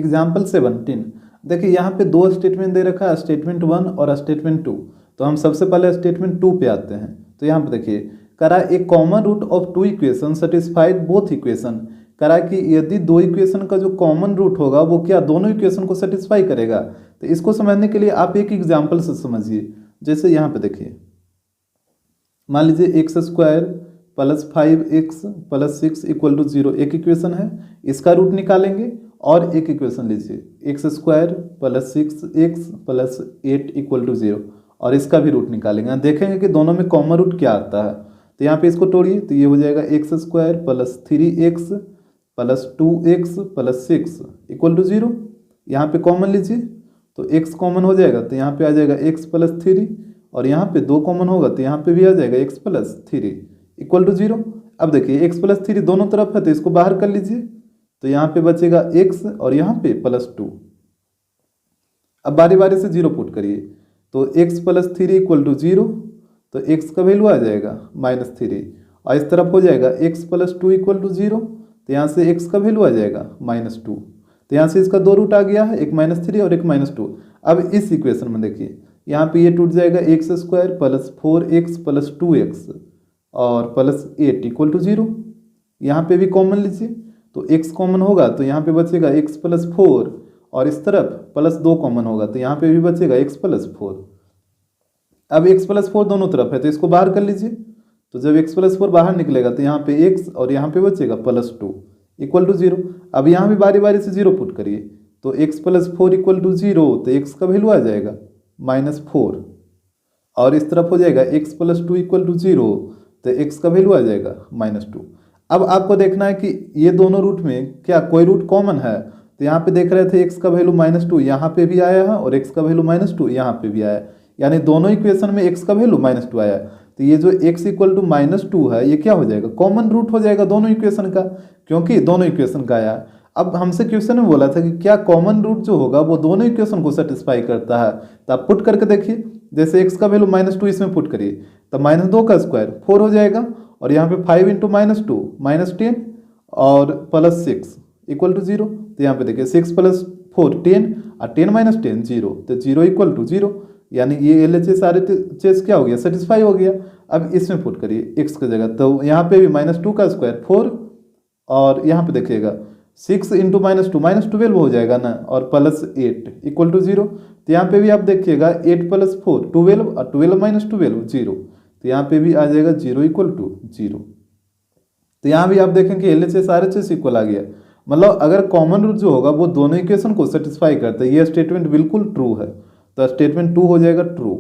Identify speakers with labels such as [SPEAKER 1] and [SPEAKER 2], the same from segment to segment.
[SPEAKER 1] Example 17। देखिए यहाँ पे दो स्टेटमेंट दे रखा है, स्टेटमेंट 1 और स्टेटमेंट 2। तो हम सबसे पहले स्टेटमेंट 2 पे आते हैं। तो यहाँ पे देखिए करा a common root of two equation satisfied both equation. करा कि यदि दो इक्वेशन का जो कॉमन रूट होगा वो क्या दोनों इक्वेशन को सेटिस्फाई करेगा। तो इसको समझने के लिए आप एक एग्जाम्पल से समझिए। जैसे यहाँ पे देखिए मान लीजिए x square plus 5x plus 6 equal to 0 एक इक्वेशन है, इसका रूट निकालेंगे। और एक इक्वेशन लीजिए x square plus 6x plus 8 equal to 0 और इसका भी रूट निकालेंगे। देखेंगे कि दोनों में कॉमन रूट क्या आता है। तो यहाँ पे इसको तोड़िए तो ये हो जाएगा x square plus 3x plus 2x plus 6 equal to 0। यहाँ पे कॉमन लीजिए तो x कॉमन हो जाएगा तो यहाँ पे आ जाएगा x प्लस 3 और यहाँ पे 2 कॉमन होगा तो यहाँ पे भी आ जाएगा x प्लस 3 इक्वल टू 0। अब देखिए x प्लस 3 दोनों तरफ है तो इसको बाहर कर लीजिए तो यहाँ पे बचेगा x और यहाँ पे प्लस 2। अब बारी बारी से 0 पुट करिए तो x प्लस 3 इक्वल टू 0 तो x का वैल्यू आ जाएगा -3 और इस तरफ हो जाएगा x प्लस 2 इक्वल टू 0 तो यहाँ से x का वैल्यू आ जाएगा -2। तो यहाँ से इसका दो रूट आ गया है, एक -3 और एक -2। अब इस इक्वेशन में देखिए यहाँ पे ये टूट जाएगा x square plus 4x plus 2x और प्लस 8 इक्वल टू 0। यहाँ पे भी कॉमन लीजिए तो x कॉमन होगा तो यहाँ पे बचेगा x प्लस 4 और इस तरफ प्लस 2 कॉमन होगा तो यहाँ पे भी बचेगा x प्लस 4। अब x प्लस 4 दोनों तरफ है तो इसको बाहर कर लीजिए तो जब x प्लस 4 बाहर निकलेगा तो यहाँ पे x और यहाँ पे बचेगा प्लस 2 इक्वल टू 0। अब यहाँ भी बारी बारी से 0 पुट करिए तो x प्लस 4 इक्वल टू 0 तो x का वैल्यू आ जाएगा -4 और इस तरफ हो जाएगा x प्लस 2 इक्वल टू 0 तो x का वैल्यू आ जाएगा -2। अब आपको देखना है कि ये दोनों रूट में क्या कोई रूट कॉमन है। तो यहाँ पे देख रहे थे x का वैल्यू -2 यहाँ पे भी आया है और x का वैल्यू -2 यहाँ पे भी आया, यानी दोनों इक्वेशन में x का वैल्यू -2 आया। तो ये जो x इक्वल टू -2 है ये क्या हो जाएगा, कॉमन रूट हो जाएगा दोनों इक्वेशन का, क्योंकि दोनों इक्वेशन का आया। अब हमसे क्वेश्चन में बोला था कि क्या कॉमन रूट जो होगा वो दोनों इक्वेशन को सेटिस्फाई करता है। तो आप पुट करके देखिए, जैसे x का वैल्यू -2 इसमें पुट करिए तो -2 का स्क्वायर 4 हो जाएगा और यहाँ पे 5 इंटू -2 -10 और प्लस 6 इक्वल टू 0। तो यहाँ पे देखिए 6 प्लस 4 10 और 10 माइनस 10 0 तो 0 इक्वल टू 0, यानी ये LHS RHS क्या हो गया, सेटिस्फाई हो गया। अब इसमें पुट करिए x की जगह तो यहाँ पे भी -2 का स्क्वायर 4 और यहाँ पे देखिएगा 6 इंटू -2 -12 हो जाएगा ना और प्लस 8 इक्वल टू 0। तो यहाँ पे भी आप देखिएगा 8 प्लस 4 12 और 12 माइनस 12 0 तो यहाँ पे भी आ जाएगा 0 इक्वल टू 0। तो यहाँ भी आप देखेंगे LHS RHS इक्वल आ गया, मतलब अगर कॉमन रूट जो होगा वो दोनों इक्वेशन को सेटिस्फाई करता है। ये स्टेटमेंट बिल्कुल ट्रू है तो स्टेटमेंट 2 हो जाएगा ट्रू।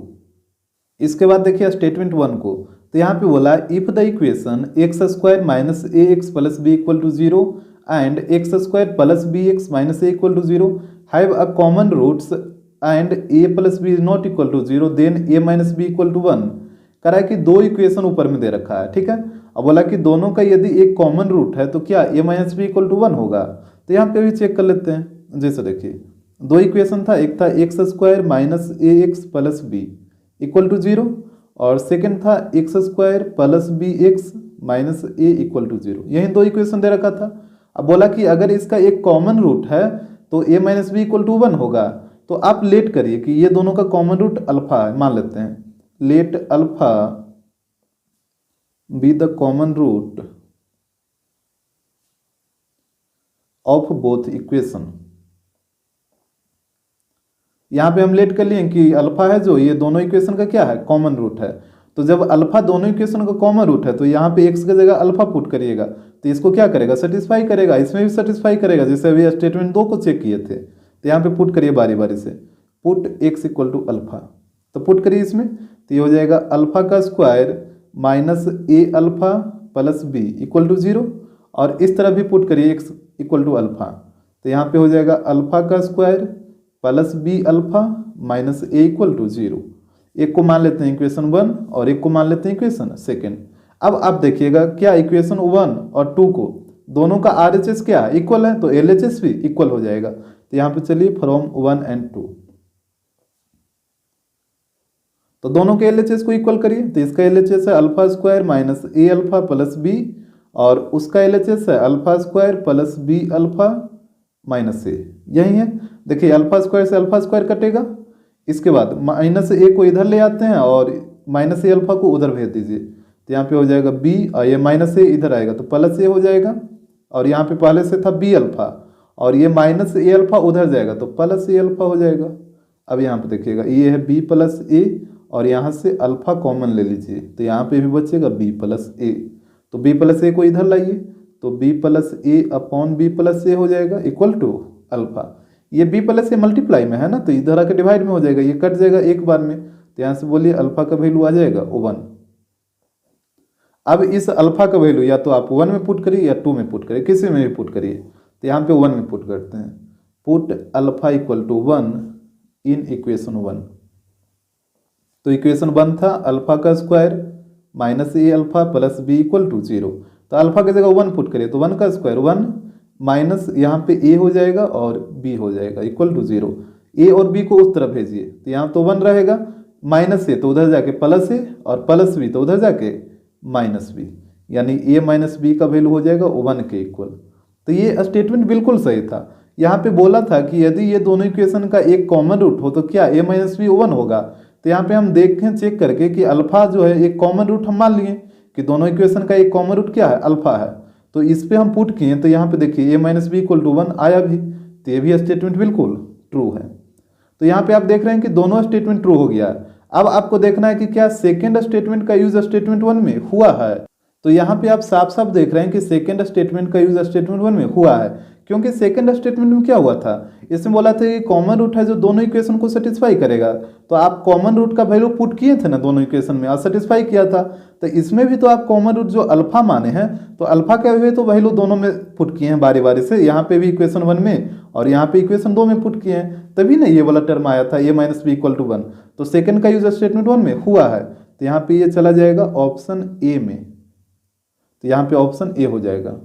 [SPEAKER 1] इसके बाद देखिए स्टेटमेंट 1 को, तो यहाँ पे बोला if the equation x square minus a x plus b equal to 0 and x square plus b x minus a equal to 0 have a common roots and a plus b is not equal to 0 then a minus b equal to 1। कह रहा है कि दो equation ऊपर में दे रखा है, ठीक है। अब बोला कि दोनों का यदि एक कॉमन रूट है तो क्या ए माइनस बी इक्वल टू 1 होगा। तो यहाँ पे भी चेक कर लेते हैं। जैसे देखिए दो इक्वेशन था, एक था x square minus a x plus b equal to 0 और सेकेंड था x square plus b x minus a equal to 0। यही दो इक्वेशन दे रखा था। अब बोला कि अगर इसका एक कॉमन रूट है तो ए माइनस बी इक्वल टू 1 होगा। तो आप लेट करिए कि ये दोनों का कॉमन रूट अल्फा है, मान लेते हैं let alpha be the common root of both equation. यहां पे हम लेट कर लिए कि अल्फा है जो ये दोनों इक्वेशन का क्या है, कॉमन रूट है। तो जब अल्फा दोनों इक्वेशन का कॉमन रूट है तो यहाँ पे x की जगह अल्फा पुट करिएगा तो इसको क्या करेगा, सेटिस्फाई करेगा। इसमें भी सेटिस्फाई करेगा, जैसे अभी स्टेटमेंट 2 को चेक किए थे। तो यहाँ पे पुट करिए बारी बारी से, put x equal to alpha. तो पुट करिए इसमें तो ये हो जाएगा अल्फा का square minus a alpha plus b equal to 0 और इस तरफ भी पुट करिए x इक्वल टू अल्फा। तो यहाँ पे हो जाएगा अल्फा का square plus b alpha minus a equal to 0। एक को मान लेते हैं इक्वेशन 1 और एक को मान लेते हैं इक्वेशन 2। अब आप देखिएगा क्या इक्वेशन 1 और 2 को दोनों का RHS क्या है, इक्वल है, तो LHS भी इक्वल हो जाएगा। तो यहाँ पे चलिए फ्रॉम 1 एंड 2 तो दोनों के LHS को इक्वल करिए। तो इसका LHS है alpha square minus a alpha plus b और उसका LHS है alpha square plus b alpha minus a, यही है। देखिए अल्फा स्क्वायर से अल्फा स्क्वायर कटेगा, इसके बाद माइनस ए को इधर ले आते हैं और माइनस ए अल्फा को उधर भेज दीजिए, तो यहाँ पे हो जाएगा बी और ये माइनस ए इधर आएगा तो प्लस ए हो जाएगा, और यहाँ पे पहले से था बी अल्फा और ये माइनस ए अल्फा उधर जाएगा तो प्लस ए अल्फा हो जाएगा। अब यहाँ पे देखिएगा ये है बी प्लस ए और यहाँ से अल्फा कॉमन ले लीजिए तो यहाँ पे भी बचेगा बी प्लस ए, तो बी प्लस ए को इधर लाइए तो बी प्लस ए अपॉन बी प्लस ए हो जाएगा इक्वल टू अल्फा। ये बी प्लस ए मल्टीप्लाई में है ना, तो इधर आके डिवाइड में हो जाएगा, ये कट जाएगा एक बार में, तो यहाँ से बोलिए अल्फा का वैल्यू आ जाएगा 1। अब इस अल्फा का वैल्यू या तो आप 1 में पुट करिए या 2 में पुट करिए, किसी में भी पुट करिए, तो यहाँ पे 1 में पुट करते हैं, put alpha equal to 1 in equation 1। तो इक्वेशन 1 था अल्फा का square minus a alpha plus b equal to 0, तो अल्फा की जगह 1 पुट करिए तो 1 का स्क्वायर 1 माइनस यहाँ पे ए हो जाएगा और बी हो जाएगा इक्वल टू 0। ए और बी को उस तरफ भेजिए तो यहाँ तो 1 रहेगा, माइनस ए तो उधर जाके प्लस ए और प्लस बी तो उधर जाके माइनस बी, यानी ए माइनस बी का वैल्यू हो जाएगा 1 के इक्वल। तो ये स्टेटमेंट बिल्कुल सही था। यहाँ पे बोला था कि यदि ये दोनों इक्वेशन का एक कॉमन रूट हो तो क्या ए माइनस बी 1 होगा, तो यहाँ पे हम देखें चेक करके कि अल्फा जो है एक कॉमन रूट हम मान लिए कि दोनों इक्वेशन का एक कॉमन रूट क्या है अल्फा है, तो इस पे हम पुट किए तो यहाँ पे देखिए ए माइनस बी इक्वल टू 1 आया भी, तो ये भी स्टेटमेंट बिल्कुल ट्रू है। तो यहाँ पे आप देख रहे हैं कि दोनों स्टेटमेंट ट्रू हो गया है। अब आपको देखना है कि क्या सेकेंड स्टेटमेंट का यूज स्टेटमेंट 1 में हुआ है, तो यहाँ पे आप साफ साफ देख रहे हैं कि सेकेंड स्टेटमेंट का यूज स्टेटमेंट 1 में हुआ है, क्योंकि सेकेंड स्टेटमेंट में क्या हुआ था, इसमें बोला था कि कॉमन रूट है जो दोनों इक्वेशन को सेटिस्फाई करेगा, तो आप कॉमन रूट का वैल्यू पुट किए थे ना दोनों इक्वेशन में और सेटिस्फाई किया था, तो इसमें भी तो आप कॉमन रूट जो अल्फा माने हैं तो अल्फा का भी तो वैल्यू दोनों में पुट किए हैं बारी बारी से, यहाँ पे भी इक्वेशन 1 में और यहाँ पे इक्वेशन 2 में पुट किए हैं, तभी ना ये वाला टर्म आया था ए माइनस बी इक्वल टू 1। तो सेकेंड का यूज स्टेटमेंट 1 में हुआ है, तो यहाँ पे ये चला जाएगा ऑप्शन ए में, तो यहाँ पे ऑप्शन ए हो जाएगा।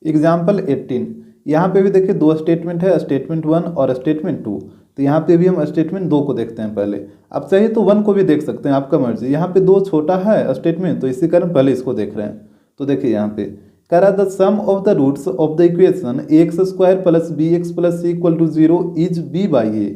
[SPEAKER 1] एग्जाम्पल 18, यहाँ पे भी देखिए दो स्टेटमेंट है, स्टेटमेंट 1 और स्टेटमेंट 2, तो यहाँ पे भी हम स्टेटमेंट 2 को देखते हैं पहले, आप चाहिए तो 1 को भी देख सकते हैं, आपका मर्जी। यहाँ पे 2 छोटा है स्टेटमेंट तो इसी कारण पहले इसको देख रहे हैं। तो देखिए यहाँ पे कह रहा the sum of the roots of the equation x square plus b x plus c equal to 0 is b by a.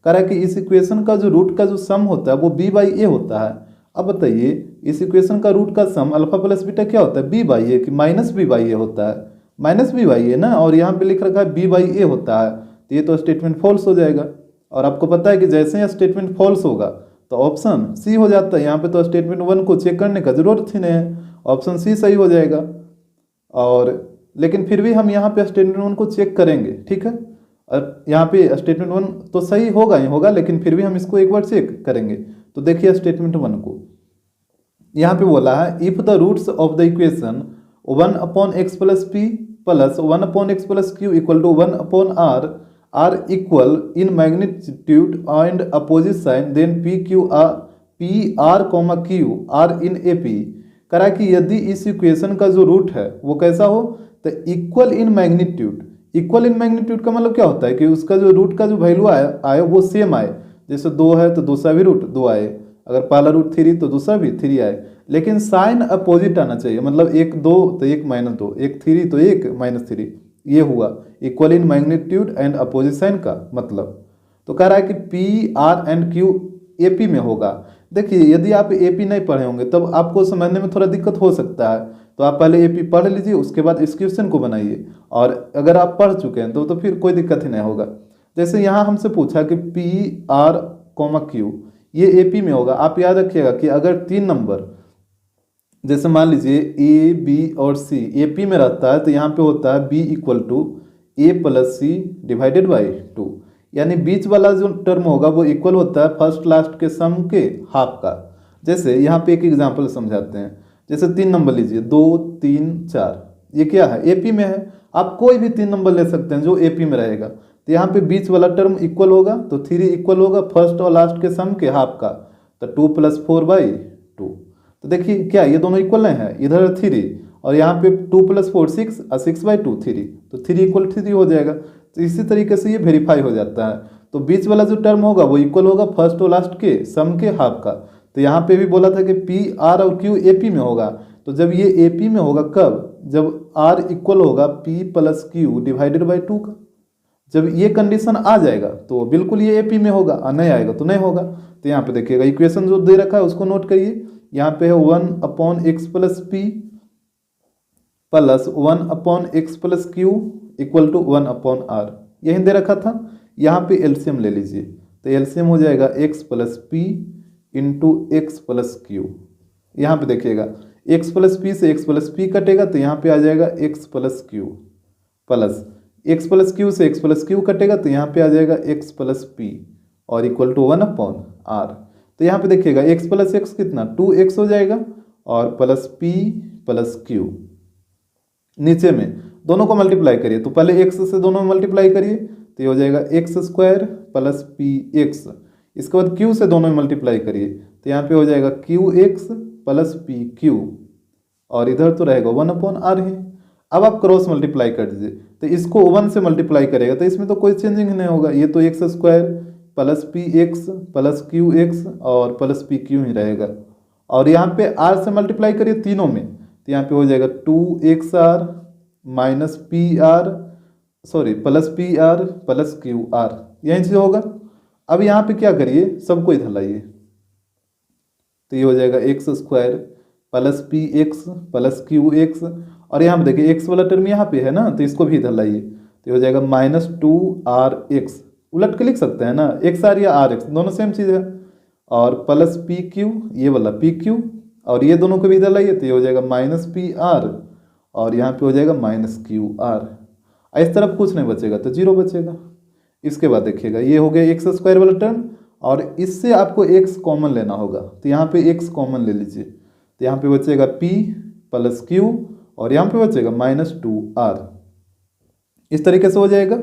[SPEAKER 1] कह रहा है कि इस इक्वेशन का जो रूट का जो सम होता है वो बी बाई ए होता है। अब बताइए इस इक्वेशन का रूट का सम अल्फा प्लस बीटा क्या होता है, बी बाई ए कि माइनस बी बाई ए होता है, माइनस बी बाई ए ना, और यहाँ पे लिख रखा है बी बाई ए होता है, तो ये तो स्टेटमेंट फॉल्स हो जाएगा। और आपको पता है कि जैसे ही स्टेटमेंट फॉल्स होगा तो ऑप्शन सी हो जाता है, यहाँ पे तो स्टेटमेंट 1 को चेक करने का जरूरत ही नहीं है, ऑप्शन सी सही हो जाएगा। और लेकिन फिर भी हम यहाँ पे स्टेटमेंट 1 को चेक करेंगे, ठीक है, और यहाँ पे स्टेटमेंट 1 तो सही होगा ही होगा, लेकिन फिर भी हम इसको एक बार चेक करेंगे। तो देखिए स्टेटमेंट 1 को यहाँ पे बोला है if the roots of the equation 1 upon x plus p plus 1 upon x plus q equal to 1 upon r are equal in magnitude and opposite sign then p r comma q r in A P. करा कि यदि इस equation का जो root है वो कैसा हो, तो equal in magnitude. Equal in magnitude का मतलब क्या होता है कि उसका जो रूट का जो वैल्यू आए वो सेम आए, जैसे 2 है तो दूसरा भी रूट 2 आए, अगर पहला रूट 3 तो दूसरा भी 3 आए, लेकिन साइन अपोजिट आना चाहिए, मतलब 1 2 तो 1 माइनस 2, 1 3 तो 1 माइनस 3, ये हुआ equal in magnitude and opposite sign का मतलब। तो कह रहा है कि p r and q A P में होगा। देखिए यदि आप ए पी नहीं पढ़े होंगे तब आपको समझने में थोड़ा दिक्कत हो सकता है, तो आप पहले ए पी पढ़ लीजिए, उसके बाद इस क्वेश्चन को बनाइए, और अगर आप पढ़ चुके हैं तो फिर कोई दिक्कत ही नहीं होगा। जैसे यहाँ हमसे पूछा कि पी आर कॉमा क्यू ये ए पी में होगा, आप याद रखिएगा कि अगर 3 नंबर जैसे मान लीजिए ए बी और सी ए पी में रहता है तो यहाँ पे होता है b equal to a plus c divided by 2, यानी बीच वाला जो टर्म होगा वो इक्वल होता है फर्स्ट लास्ट के सम के हाफ का। जैसे यहाँ पे एक एग्जांपल समझाते हैं, जैसे 3 नंबर लीजिए 2 3 4, ये क्या है ए पी में है, आप कोई भी 3 नंबर ले सकते हैं जो ए पी में रहेगा, तो यहाँ पे बीच वाला टर्म इक्वल होगा तो 3 इक्वल होगा फर्स्ट और लास्ट के सम के हाफ का, तो 2 + 4 बाई 2। तो देखिए क्या ये दोनों इक्वल नहीं है, इधर 3 और यहाँ पे 2 + 4 6 और 6 बाई 2 3, तो 3 इक्वल 3 हो जाएगा। तो इसी तरीके से ये वेरीफाई हो जाता है, तो बीच वाला जो टर्म होगा वो इक्वल होगा फर्स्ट और लास्ट के सम के हाफ का। तो यहाँ पे भी बोला था कि पी आर और क्यू ए पी में होगा, तो जब ये ए पी में होगा कब, जब आर इक्वल होगा P plus Q divided by 2 का। जब ये कंडीशन आ जाएगा तो बिल्कुल ये AP में होगा, और नहीं आएगा तो नहीं होगा। तो यहाँ पे देखिएगा इक्वेशन जो दे रखा है उसको नोट करिए। यहाँ पे है 1/x plus p plus 1/x plus q equal to 1/r, यही दे रखा था। यहाँ पे एलसीएम ले लीजिए, तो एलसीएम हो जाएगा x plus P into x plus Q. यहाँ पे देखिएगा x प्लस पी से x प्लस पी कटेगा, तो यहाँ पे आ जाएगा x plus Q, plus x plus Q से x प्लस क्यू कटेगा, तो यहाँ पे आ जाएगा x प्लस पी और इक्वल टू 1/r। तो यहाँ पे देखिएगा x प्लस एक्स कितना 2x हो जाएगा, और प्लस p प्लस क्यू। नीचे में दोनों को मल्टीप्लाई करिए, तो पहले x से दोनों में मल्टीप्लाई करिए, तो ये हो जाएगा x स्क्वायर प्लस px। इसके बाद q से दोनों में मल्टीप्लाई करिए, तो यहाँ पे हो जाएगा qx प्लस pq, और इधर तो रहेगा 1/r ही। अब आप क्रॉस मल्टीप्लाई कर दीजिए, तो इसको 1 से मल्टीप्लाई करेगा तो इसमें तो कोई चेंजिंग नहीं होगा, ये तो x square plus px plus qx और प्लस pq ही रहेगा। और यहाँ पे r से मल्टीप्लाई करिए तीनों में, तो यहाँ पे हो जाएगा 2xr minus plus pr plus qr, यही चीज होगा। अब यहाँ पे क्या करिए, सबको इधर लाइए, तो ये हो जाएगा x square plus px plus qx, और यहाँ पे देखिए x वाला टर्म यहाँ पे है ना, तो इसको भी इधर लाइए, तो हो जाएगा -2rx, उलट के लिख सकते हैं ना, xr या rx दोनों सेम चीज़ है, और प्लस pq, ये वाला pq, और ये दोनों को भी इधर लाइए, तो ये हो जाएगा -pr और यहाँ पे हो जाएगा -qr। इस तरफ कुछ नहीं बचेगा तो 0 बचेगा। इसके बाद देखिएगा ये हो गया x स्क्वायर वाला टर्म, और इससे आपको x कॉमन लेना होगा, तो यहाँ पे x कॉमन ले लीजिए, तो यहाँ पे बचेगा p प्लस q और यहाँ पे बचेगा -2r, इस तरीके से हो जाएगा।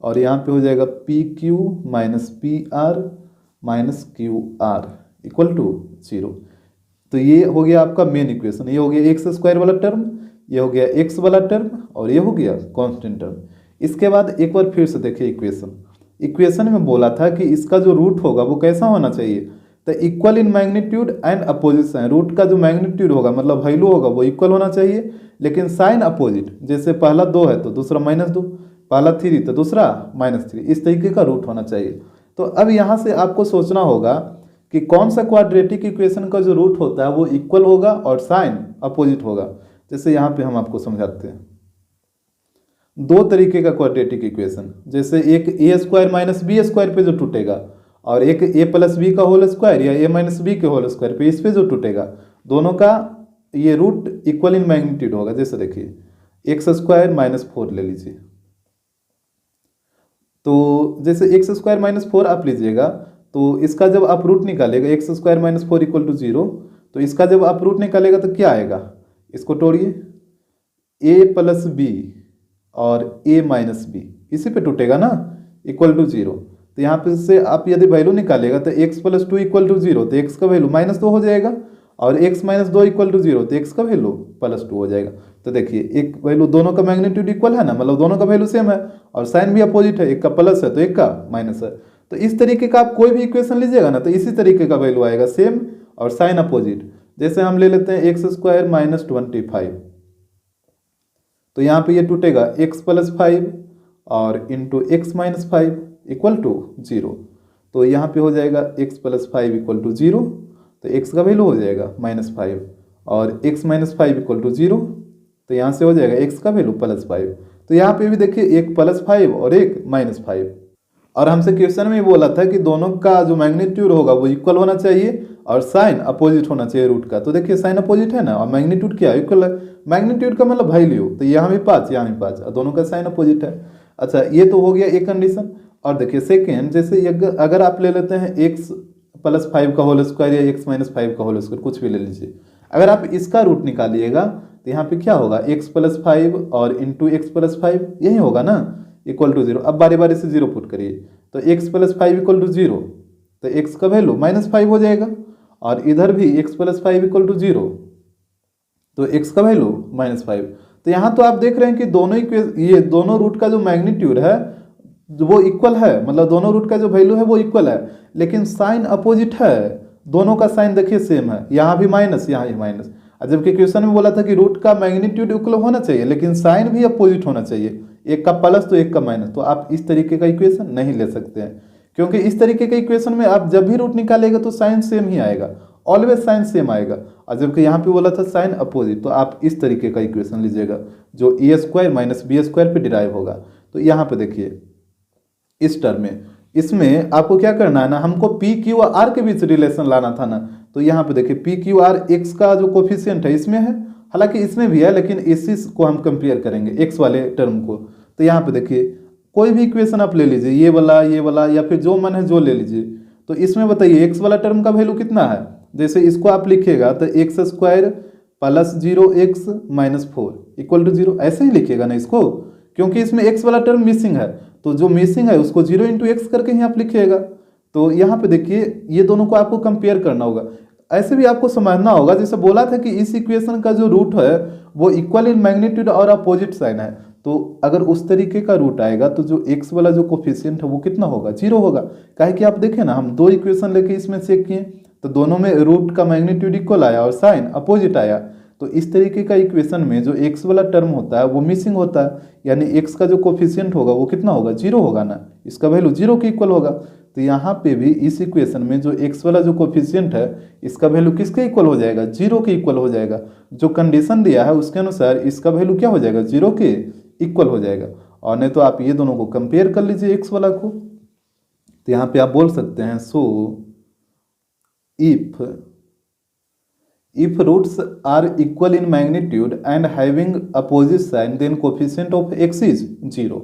[SPEAKER 1] और यहाँ पे हो जाएगा pq minus pr minus qr equal to 0। तो ये हो गया आपका मेन इक्वेशन, ये हो गया x स्क्वायर वाला टर्म, ये हो गया x वाला टर्म, और ये हो गया कांस्टेंट टर्म। इसके बाद एक बार फिर से देखिए इक्वेशन में बोला था कि इसका जो रूट होगा वो कैसा होना चाहिए, तो equal in magnitude and opposition. Root का जो मैग्नीट्यूड होगा मतलब वैल्यू होगा वो इक्वल होना चाहिए, लेकिन साइन अपोजिट, जैसे पहला 2 है तो दूसरा -2, पहला 3 तो दूसरा -3, इस तरीके का रूट होना चाहिए। तो अब यहाँ से आपको सोचना होगा कि कौन सा क्वाड्रेटिक इक्वेशन का जो रूट होता है वो इक्वल होगा और साइन अपोजिट होगा। जैसे यहाँ पे हम आपको समझाते हैं 2 तरीके का क्वाड्रेटिक इक्वेशन, जैसे एक a square minus b square पे जो टूटेगा, और एक a प्लस बी का होल स्क्वायर या a माइनस बी के होल स्क्वायर पे, इस पे जो टूटेगा, दोनों का ये रूट इक्वल इन मैग्नीट्यूड होगा। जैसे देखिए x स्क्वायर -4 ले लीजिए, तो जैसे x स्क्वायर -4 आप लीजिएगा, तो इसका जब आप रूट निकालेगा x स्क्वायर -4 इक्वल टू 0, तो इसका जब आप रूट निकालेगा तो क्या आएगा, इसको तोड़िए, a प्लस बी और a माइनस बी इसी पे टूटेगा ना, इक्वल टू 0। तो यहाँ पे से आप यदि वैल्यू निकालेगा तो x प्लस 2 इक्वल टू 0, तो x का वैल्यू -2 हो जाएगा, और x माइनस 2 इक्वल टू 0, तो x का वैल्यू +2 हो जाएगा। तो देखिए एक वैल्यू, दोनों का मैग्नीट्यूड इक्वल है ना, मतलब दोनों का वैल्यू सेम है, और साइन भी अपोजिट है, एक का प्लस है तो एक का माइनस है। तो इस तरीके का आप कोई भी इक्वेशन लीजिएगा ना, तो इसी तरीके का वैल्यू आएगा सेम और साइन अपोजिट। जैसे हम ले लेते हैं x स्क्वायर -25, तो यहाँ पे ये टूटेगा x प्लस 5 और into x minus 5 equal to 0। तो यहाँ पे हो जाएगा x प्लस 5 इक्वल टू 0, तो x का वैल्यू हो जाएगा -5 और x माइनस 5 इक्वल टू 0, तो यहाँ से हो जाएगा x का वैल्यू +5। तो यहाँ पे भी देखिए एक +5 और एक -5, और हमसे क्वेश्चन में बोला था कि दोनों का जो मैग्नीट्यूड होगा वो इक्वल होना चाहिए और साइन अपोजिट होना चाहिए रूट का। तो देखिए साइन अपोजिट है ना, और मैग्नीट्यूड क्या इक्वल है, मैग्नीट्यूड का मतलब वैल्यू, तो यहाँ भी 5 यहाँ भी 5, और दोनों का साइन अपोजिट है। अच्छा ये तो हो गया एक कंडीशन। और देखिए सेकेंड, जैसे अगर आप ले लेते हैं x प्लस 5 का होल स्क्वायर या x माइनस 5 का होल स्क्वायर, कुछ भी ले लीजिए, अगर आप इसका रूट निकालिएगा तो यहाँ पे क्या होगा, x प्लस 5 और इंटू एक्स प्लस 5 यही होगा ना, इक्वल टू 0। अब बारी बारी से 0 पुट करिए, तो x प्लस 5 इक्वल टू 0, तो x का वैल्यू -5 हो जाएगा, और इधर भी x प्लस 5 इक्वल टू 0, तो x का वैल्यू -5। तो यहाँ तो आप देख रहे हैं कि ये दोनों रूट का जो मैग्नीट्यूड है वो इक्वल है, मतलब दोनों रूट का जो वैल्यू है वो इक्वल है, लेकिन साइन अपोजिट है, दोनों का साइन देखिए सेम है, यहाँ भी माइनस यहाँ भी माइनस। जबकि क्वेश्चन में बोला था कि रूट का मैग्नीट्यूड इक्वल होना चाहिए लेकिन साइन भी अपोजिट होना चाहिए, एक का प्लस तो एक का माइनस, तो आप इस तरीके का इक्वेशन नहीं ले सकते हैं, क्योंकि इस तरीके के इक्वेशन में आप जब भी रूट निकालेगा तो साइन सेम ही आएगा, ऑलवेज साइन सेम आएगा। और जबकि यहाँ पे बोला था साइन अपोजिट, तो आप इस तरीके का इक्वेशन लीजिएगा जो ए स्क्वायर माइनस बी स्क्वायर पे डिराइव होगा। तो यहाँ पे देखिए इस टर्म में, इसमें आपको क्या करना है ना, हमको पी क्यू और आर के बीच रिलेशन लाना था ना। तो यहाँ पे देखिए पी क्यू आर एक्स का जो कोफिशियंट है इसमें है, हालांकि इसमें भी है, लेकिन इसी को हम कंपेयर करेंगे एक्स वाले टर्म को। तो यहाँ पे देखिए कोई भी इक्वेशन आप ले लीजिए, ये वाला या फिर जो मन है जो ले लीजिए। तो इसमें बताइए एक्स वाला टर्म का वैल्यू कितना है, जैसे इसको आप लिखिएगा तो x square plus 0x minus 4 equal to 0, ऐसे ही लिखिएगा ना इसको, क्योंकि इसमें एक्स वाला टर्म मिसिंग है, तो जो मिसिंग है उसको 0 इंटू एक्स करके ही आप लिखिएगा। तो यहाँ पे देखिए ये दोनों को आपको कंपेयर करना होगा। ऐसे भी आपको समझना होगा, जैसे बोला था कि इस इक्वेशन का जो रूट है वो इक्वल इन मैग्नीट्यूड और अपोजिट साइन है, तो अगर उस तरीके का रूट आएगा तो जो एक्स वाला जो कोफिशिएंट है वो कितना होगा, 0 होगा। काहे कि आप देखें ना, हम दो इक्वेशन लेके इसमें चेक किए तो दोनों में रूट का मैग्नीट्यूड इक्वल आया और साइन अपोजिट आया। तो इस तरीके का इक्वेशन में जो एक्स वाला टर्म होता है वो मिसिंग होता है, यानी एक्स का जो कोफिशिएंट होगा वो कितना होगा, 0 होगा ना, इसका वैल्यू 0 के इक्वल होगा। तो यहाँ पे भी इस इक्वेशन में जो एक्स वाला जो कोफिशिएंट है इसका वैल्यू किसके इक्वल हो जाएगा, 0 के इक्वल हो जाएगा। जो कंडीशन दिया है उसके अनुसार इसका वैल्यू क्या हो जाएगा, 0 के इक्वल हो जाएगा। और नहीं तो आप ये दोनों को कंपेयर कर लीजिए एक्स वाला को। तो यहाँ पे आप बोल सकते हैं सो if roots are equal in magnitude and having opposite sign then coefficient of x is 0।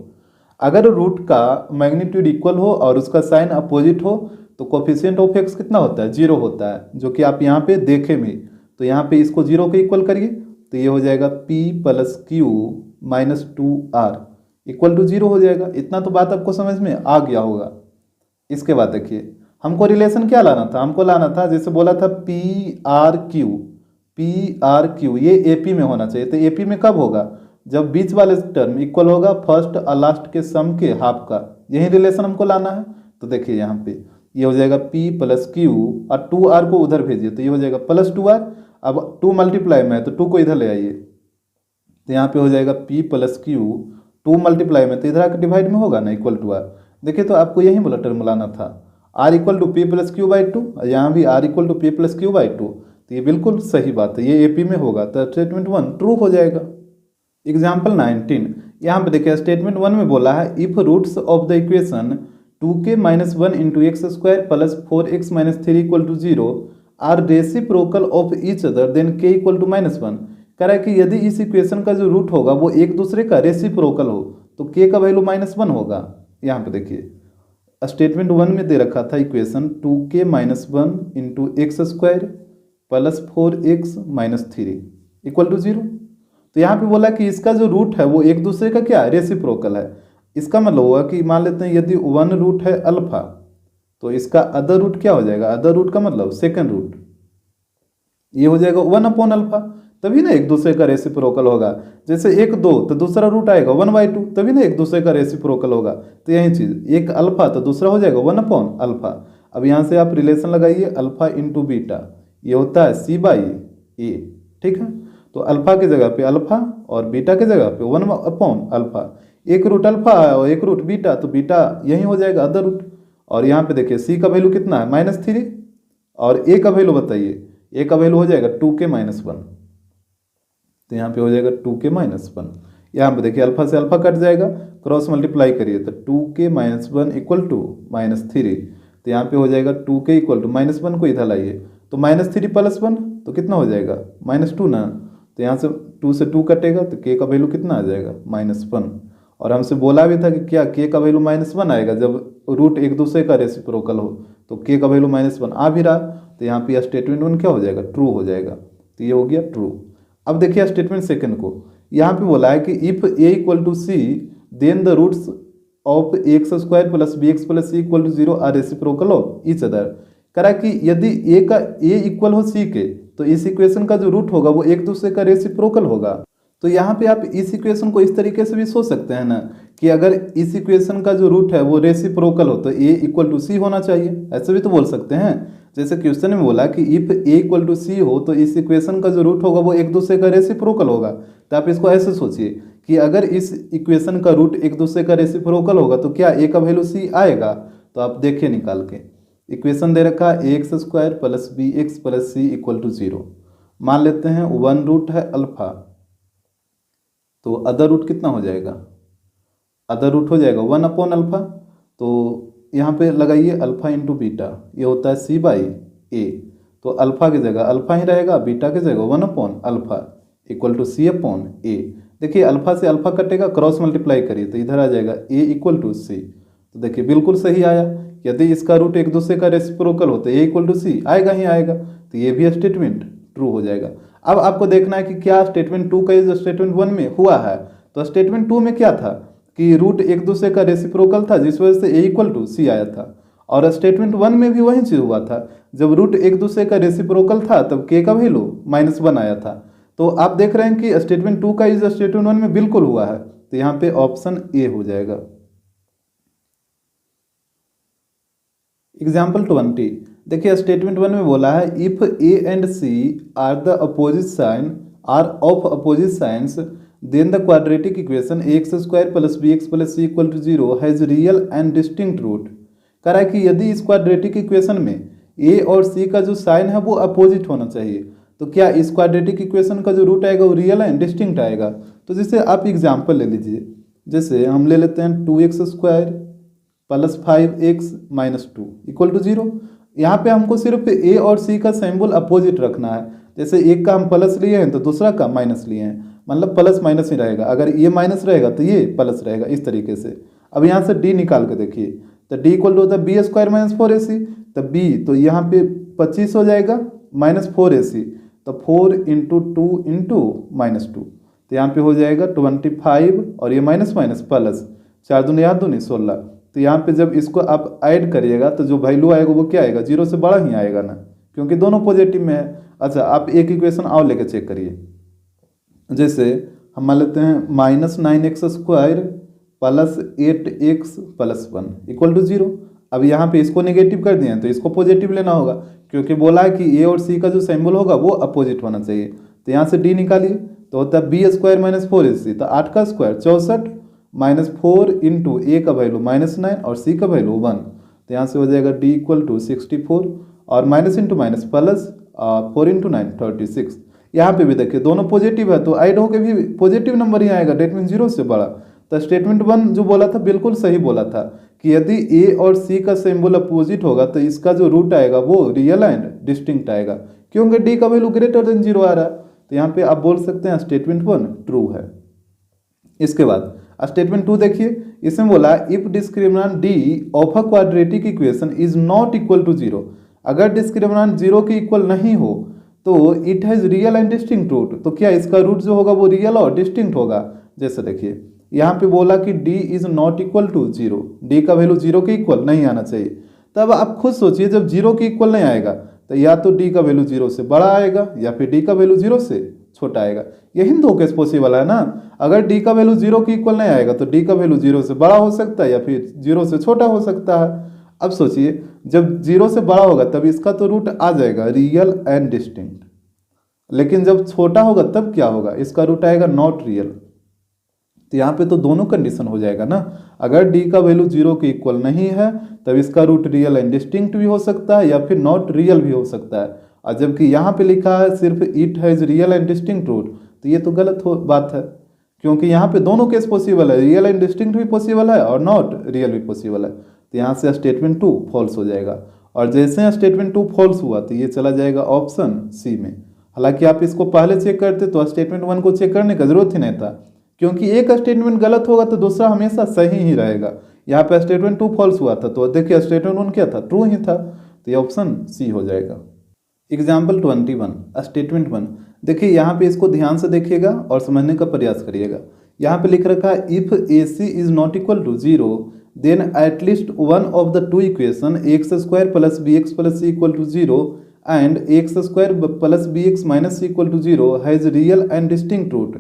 [SPEAKER 1] अगर रूट का मैग्नीट्यूड इक्वल हो और उसका साइन अपोजिट हो तो कोफिशिएंट ऑफ एक्स कितना होता है, 0 होता है, जो कि आप यहाँ पे देखें भी। तो यहाँ पे इसको 0 के इक्वल करिए तो ये हो जाएगा p plus q minus 2r equal to 0 हो जाएगा। इतना तो बात आपको समझ में आ गया होगा। इसके बाद देखिए हमको रिलेशन क्या लाना था, हमको लाना था जैसे बोला था पी आर क्यू ये एपी में होना चाहिए। तो एपी में कब होगा, जब बीच वाले टर्म इक्वल होगा फर्स्ट और लास्ट के सम के हाफ का, यही रिलेशन हमको लाना है। तो देखिए यहाँ पे ये हो जाएगा p प्लस क्यू और 2r को उधर भेजिए तो ये हो जाएगा प्लस 2r। अब 2 मल्टीप्लाई में है तो 2 को इधर ले आइए तो यहाँ पे हो जाएगा p प्लस क्यू, 2 मल्टीप्लाई में तो इधर आकर डिवाइड में होगा ना इक्वल टू r। देखिए तो आपको यही वाला टर्म लाना था, r equal to p plus q by 2, यहाँ भी r equal to p plus q by 2। तो ये बिल्कुल सही बात है, ये एपी में होगा तो स्टेटमेंट 1 ट्रू हो जाएगा। एग्जाम्पल 19, यहाँ पे देखिए स्टेटमेंट 1 में बोला है if roots of the equation 2k minus 1 into x square plus 4x minus 3 equal to 0 are reciprocal of each other then k equal to minus 1। कह रहा है कि यदि इस इक्वेशन का जो रूट होगा वो एक दूसरे का रेसिप्रोकल हो तो k का वैल्यू -1 होगा। यहाँ पे देखिए स्टेटमेंट 1 में दे रखा था equation 2k minus 1 into x square plus 4x minus 3 equal to 0। तो यहाँ पे बोला कि इसका जो रूट है वो एक दूसरे का क्या रेसिप्रोकल है। इसका मतलब होगा कि मान लेते हैं यदि 1 रूट है अल्फा तो इसका अदर रूट क्या हो जाएगा, अदर रूट का मतलब सेकंड रूट, ये हो जाएगा 1 अपॉन अल्फा, तभी ना एक दूसरे का रेसिप्रोकल होगा। जैसे 1 2 तो दूसरा रूट आएगा 1/2, तभी ना एक दूसरे का रेसिप्रोकल होगा। तो यही चीज़ एक अल्फा तो दूसरा हो जाएगा 1 अपॉन अल्फा। अब यहाँ से आप रिलेशन लगाइए अल्फा इंटू बीटा, ये होता है c/a, ठीक है। तो अल्फा की जगह पे अल्फा और बीटा की जगह पे 1 अपॉन अल्फा, एक रूट अल्फा है और एक रूट बीटा, तो बीटा यही हो जाएगा अदर रूट। और यहाँ पे देखिए c का वैल्यू कितना है -3 और a का वैल्यू बताइए, a का वैल्यू हो जाएगा 2k माइनस 1, तो यहाँ पे हो जाएगा 2k माइनस 1। यहाँ पे देखिए अल्फा से अल्फा कट जाएगा, क्रॉस मल्टीप्लाई करिए तो 2k माइनस 1 इक्वल टू -3, तो यहाँ पे हो जाएगा 2k इक्वल टू -1 को इधर लाइए तो -3 प्लस 1 तो कितना हो जाएगा -2 ना। तो यहाँ से 2 से 2 कटेगा तो k का वैल्यू कितना आ जाएगा -1। और हमसे बोला भी था कि क्या k का वैल्यू -1 आएगा जब रूट एक दूसरे का रेसिप्रोकल हो, तो k का वैल्यू -1 आ भी रहा। तो यहाँ पे स्टेटमेंट 1 क्या हो जाएगा, ट्रू हो जाएगा। तो ये हो गया ट्रू। अब देखिए स्टेटमेंट सेकंड को, यहाँ पे बोला है कि if a equal to c then the roots of x square plus b x plus c equal to 0 are reciprocal of each other. करा कि यदि a इक्वल हो c के तो इस इक्वेशन का जो रूट होगा वो एक दूसरे का रेसिप्रोकल होगा। तो यहाँ पे आप इस इक्वेशन को इस तरीके से भी सोच सकते हैं ना कि अगर इस इक्वेशन का जो रूट है वो रेसिप्रोकल हो तो a इक्वल टू सी होना चाहिए, ऐसे भी तो बोल सकते हैं। जैसे क्वेश्चन में बोला कि इफ a इक्वल टू सी हो तो इस इक्वेशन का जो रूट होगा वो एक दूसरे का रेसिप्रोकल होगा। तो आप इसको ऐसे सोचिए कि अगर इस इक्वेशन का रूट एक दूसरे का रेसिप्रोकल होगा तो क्या ए का वैल्यू सी आएगा। तो आप देखिए निकाल के, इक्वेशन दे रखा है a x square plus b x plus c equal to 0। मान लेते हैं 1 रूट है अल्फा, तो अदर रूट कितना हो जाएगा, अदर रूट हो जाएगा 1 अपॉन अल्फा। तो यहाँ पे लगाइए अल्फा इंटू बीटा, ये होता है सी बाई ए। तो अल्फा की जगह अल्फा ही रहेगा, बीटा की जगह 1 upon alpha equal to c upon a. देखिए अल्फा से अल्फा कटेगा, क्रॉस मल्टीप्लाई करिए तो इधर आ जाएगा ए इक्वल टू सी। तो देखिए बिल्कुल सही आया। यदि इसका रूट एक दूसरे का रेसिप्रोकल हो तो ए इक्वल टू सी आएगा ही आएगा, तो ये भी स्टेटमेंट ट्रू हो जाएगा। अब आपको देखना है कि क्या स्टेटमेंट 2 का यूज स्टेटमेंट 1 में हुआ है। तो स्टेटमेंट 2 में क्या था कि रूट एक दूसरे का रेसिप्रोकल था, जिस वजह से ए इक्वल टू सी आया था। और स्टेटमेंट 1 में भी वही चीज़ हुआ था, जब रूट एक दूसरे का रेसिप्रोकल था तब के का वैल्यू -1 आया था। तो आप देख रहे हैं कि स्टेटमेंट 2 का यूज स्टेटमेंट 1 में बिल्कुल हुआ है, तो यहाँ पे ऑप्शन ए हो जाएगा। एग्जाम्पल 20, देखिए स्टेटमेंट 1 में बोला है if a and c are the opposite sign are of opposite signs then the quadratic equation a x square plus b x plus c equal to 0 has real and distinct root. कह रहा है कि यदि इस quadratic equation में ए और सी का जो साइन है वो अपोजिट होना चाहिए, तो क्या इस क्वाड्रेटिक इक्वेशन का जो रूट आएगा वो रियल एंड डिस्टिंक्ट आएगा। तो जैसे आप एग्जाम्पल ले लीजिए, जैसे हम ले लेते हैं 2x square plus 5x minus 2 equal to 0। यहाँ पे हमको सिर्फ ए और सी का सिंबल अपोजिट रखना है। जैसे एक का हम प्लस लिए हैं तो दूसरा का माइनस लिए हैं, मतलब प्लस माइनस ही रहेगा, अगर ये माइनस रहेगा तो ये प्लस रहेगा, इस तरीके से। अब यहाँ से डी निकाल के देखिए, तो डी इक्वल टू होता है बी स्क्वायर माइनस 4ac, तो बी तो यहाँ पे 25 हो जाएगा माइनस 4ac, तो 4 इंटू 2 इंटू माइनस 2, तो यहाँ पे हो जाएगा 25 और ये माइनस माइनस प्लस 4 दूनी 8 दूनी 16। तो यहाँ पे जब इसको आप ऐड करिएगा तो जो वैल्यू आएगा वो क्या आएगा, 0 से बड़ा ही आएगा ना, क्योंकि दोनों पॉजिटिव में है। अच्छा आप एक इक्वेशन और लेके चेक करिए, जैसे हम मान लेते हैं -9x square plus 8x plus 1 equal to 0। अब यहाँ पे इसको नेगेटिव कर दिए हैं तो इसको पॉजिटिव लेना होगा, क्योंकि बोला है कि ए और सी का जो सिंबल होगा वो अपोजिट होना चाहिए। तो यहाँ से डी निकालिए तो होता है बी स्क्वायर माइनस 4ac, तो 8 का स्क्वायर 64 माइनस 4 इंटू ए का वैल्यू -9 और सी का वैल्यू 1, तो यहाँ से हो जाएगा डी इक्वल टू 64 और minus into minus plus 4 into 9 36। यहाँ पे भी देखिए दोनों पॉजिटिव है तो ऐड होकर भी पॉजिटिव नंबर ही आएगा, डेट मीन 0 से बड़ा। तो स्टेटमेंट 1 जो बोला था बिल्कुल सही बोला था कि यदि ए और सी का सिंबल अपोजिट होगा तो इसका जो रूट आएगा वो रियल एंड डिस्टिंक्ट आएगा, क्योंकि डी का वैल्यू ग्रेटर देन 0 आ रहा है। तो यहाँ पे आप बोल सकते हैं स्टेटमेंट 1 ट्रू है। इसके बाद स्टेटमेंट 2 देखिए, इसमें बोला if discriminant d of a quadratic equation is not equal to 0, अगर डिस्क्रिमिनेंट 0 के इक्वल नहीं हो तो it has real and distinct root, तो क्या इसका रूट जो होगा वो रियल और डिस्टिंक्ट होगा। जैसे देखिए यहाँ पे बोला कि d is not equal to 0, d का वैल्यू 0 के इक्वल नहीं आना चाहिए। तब आप खुद सोचिए जब 0 के इक्वल नहीं आएगा तो या तो d का वैल्यू 0 से बड़ा आएगा या फिर d का वैल्यू 0 से छोटा आएगा। यही दो केस पॉसिबल है ना, अगर d का वैल्यू 0 के इक्वल नहीं आएगा तो d का वैल्यू 0 से बड़ा हो सकता है या फिर 0 से छोटा हो सकता है। अब सोचिए जब 0 से बड़ा होगा तब इसका तो रूट आ जाएगा रियल एंड डिस्टिंक्ट, लेकिन जब छोटा होगा तब क्या होगा, इसका रूट आएगा नॉट रियल। तो यहाँ पे तो दोनों कंडीशन हो जाएगा ना, अगर d का वैल्यू 0 के इक्वल नहीं है तब इसका रूट रियल एंड डिस्टिंक्ट भी हो सकता है या फिर नॉट रियल भी हो सकता है। और जबकि यहाँ पे लिखा है सिर्फ it has real and distinct root, तो ये तो गलत बात है, क्योंकि यहाँ पे दोनों केस पॉसिबल है, रियल एंड डिस्टिंक्ट भी पॉसिबल है और नॉट रियल भी पॉसिबल है। तो यहाँ से स्टेटमेंट 2 फॉल्स हो जाएगा, और जैसे स्टेटमेंट 2 फॉल्स हुआ तो ये चला जाएगा ऑप्शन सी में। हालांकि आप इसको पहले चेक करते तो स्टेटमेंट 1 को चेक करने का जरूरत ही नहीं था, क्योंकि एक स्टेटमेंट गलत होगा तो दूसरा हमेशा सही ही रहेगा। यहाँ पे स्टेटमेंट 2 फॉल्स हुआ था तो देखिए स्टेटमेंट 1 क्या था, ट्रू ही था, तो ये ऑप्शन सी हो जाएगा। एग्जाम्पल 21 स्टेटमेंट 1, देखिए यहाँ पे इसको ध्यान से देखिएगा और समझने का प्रयास करिएगा। यहाँ पे लिख रखा है if a c is not equal to 0 then at least one of the two equation x square plus b x plus c equal to 0 and x square plus b x minus c equal to 0 has real and distinct root.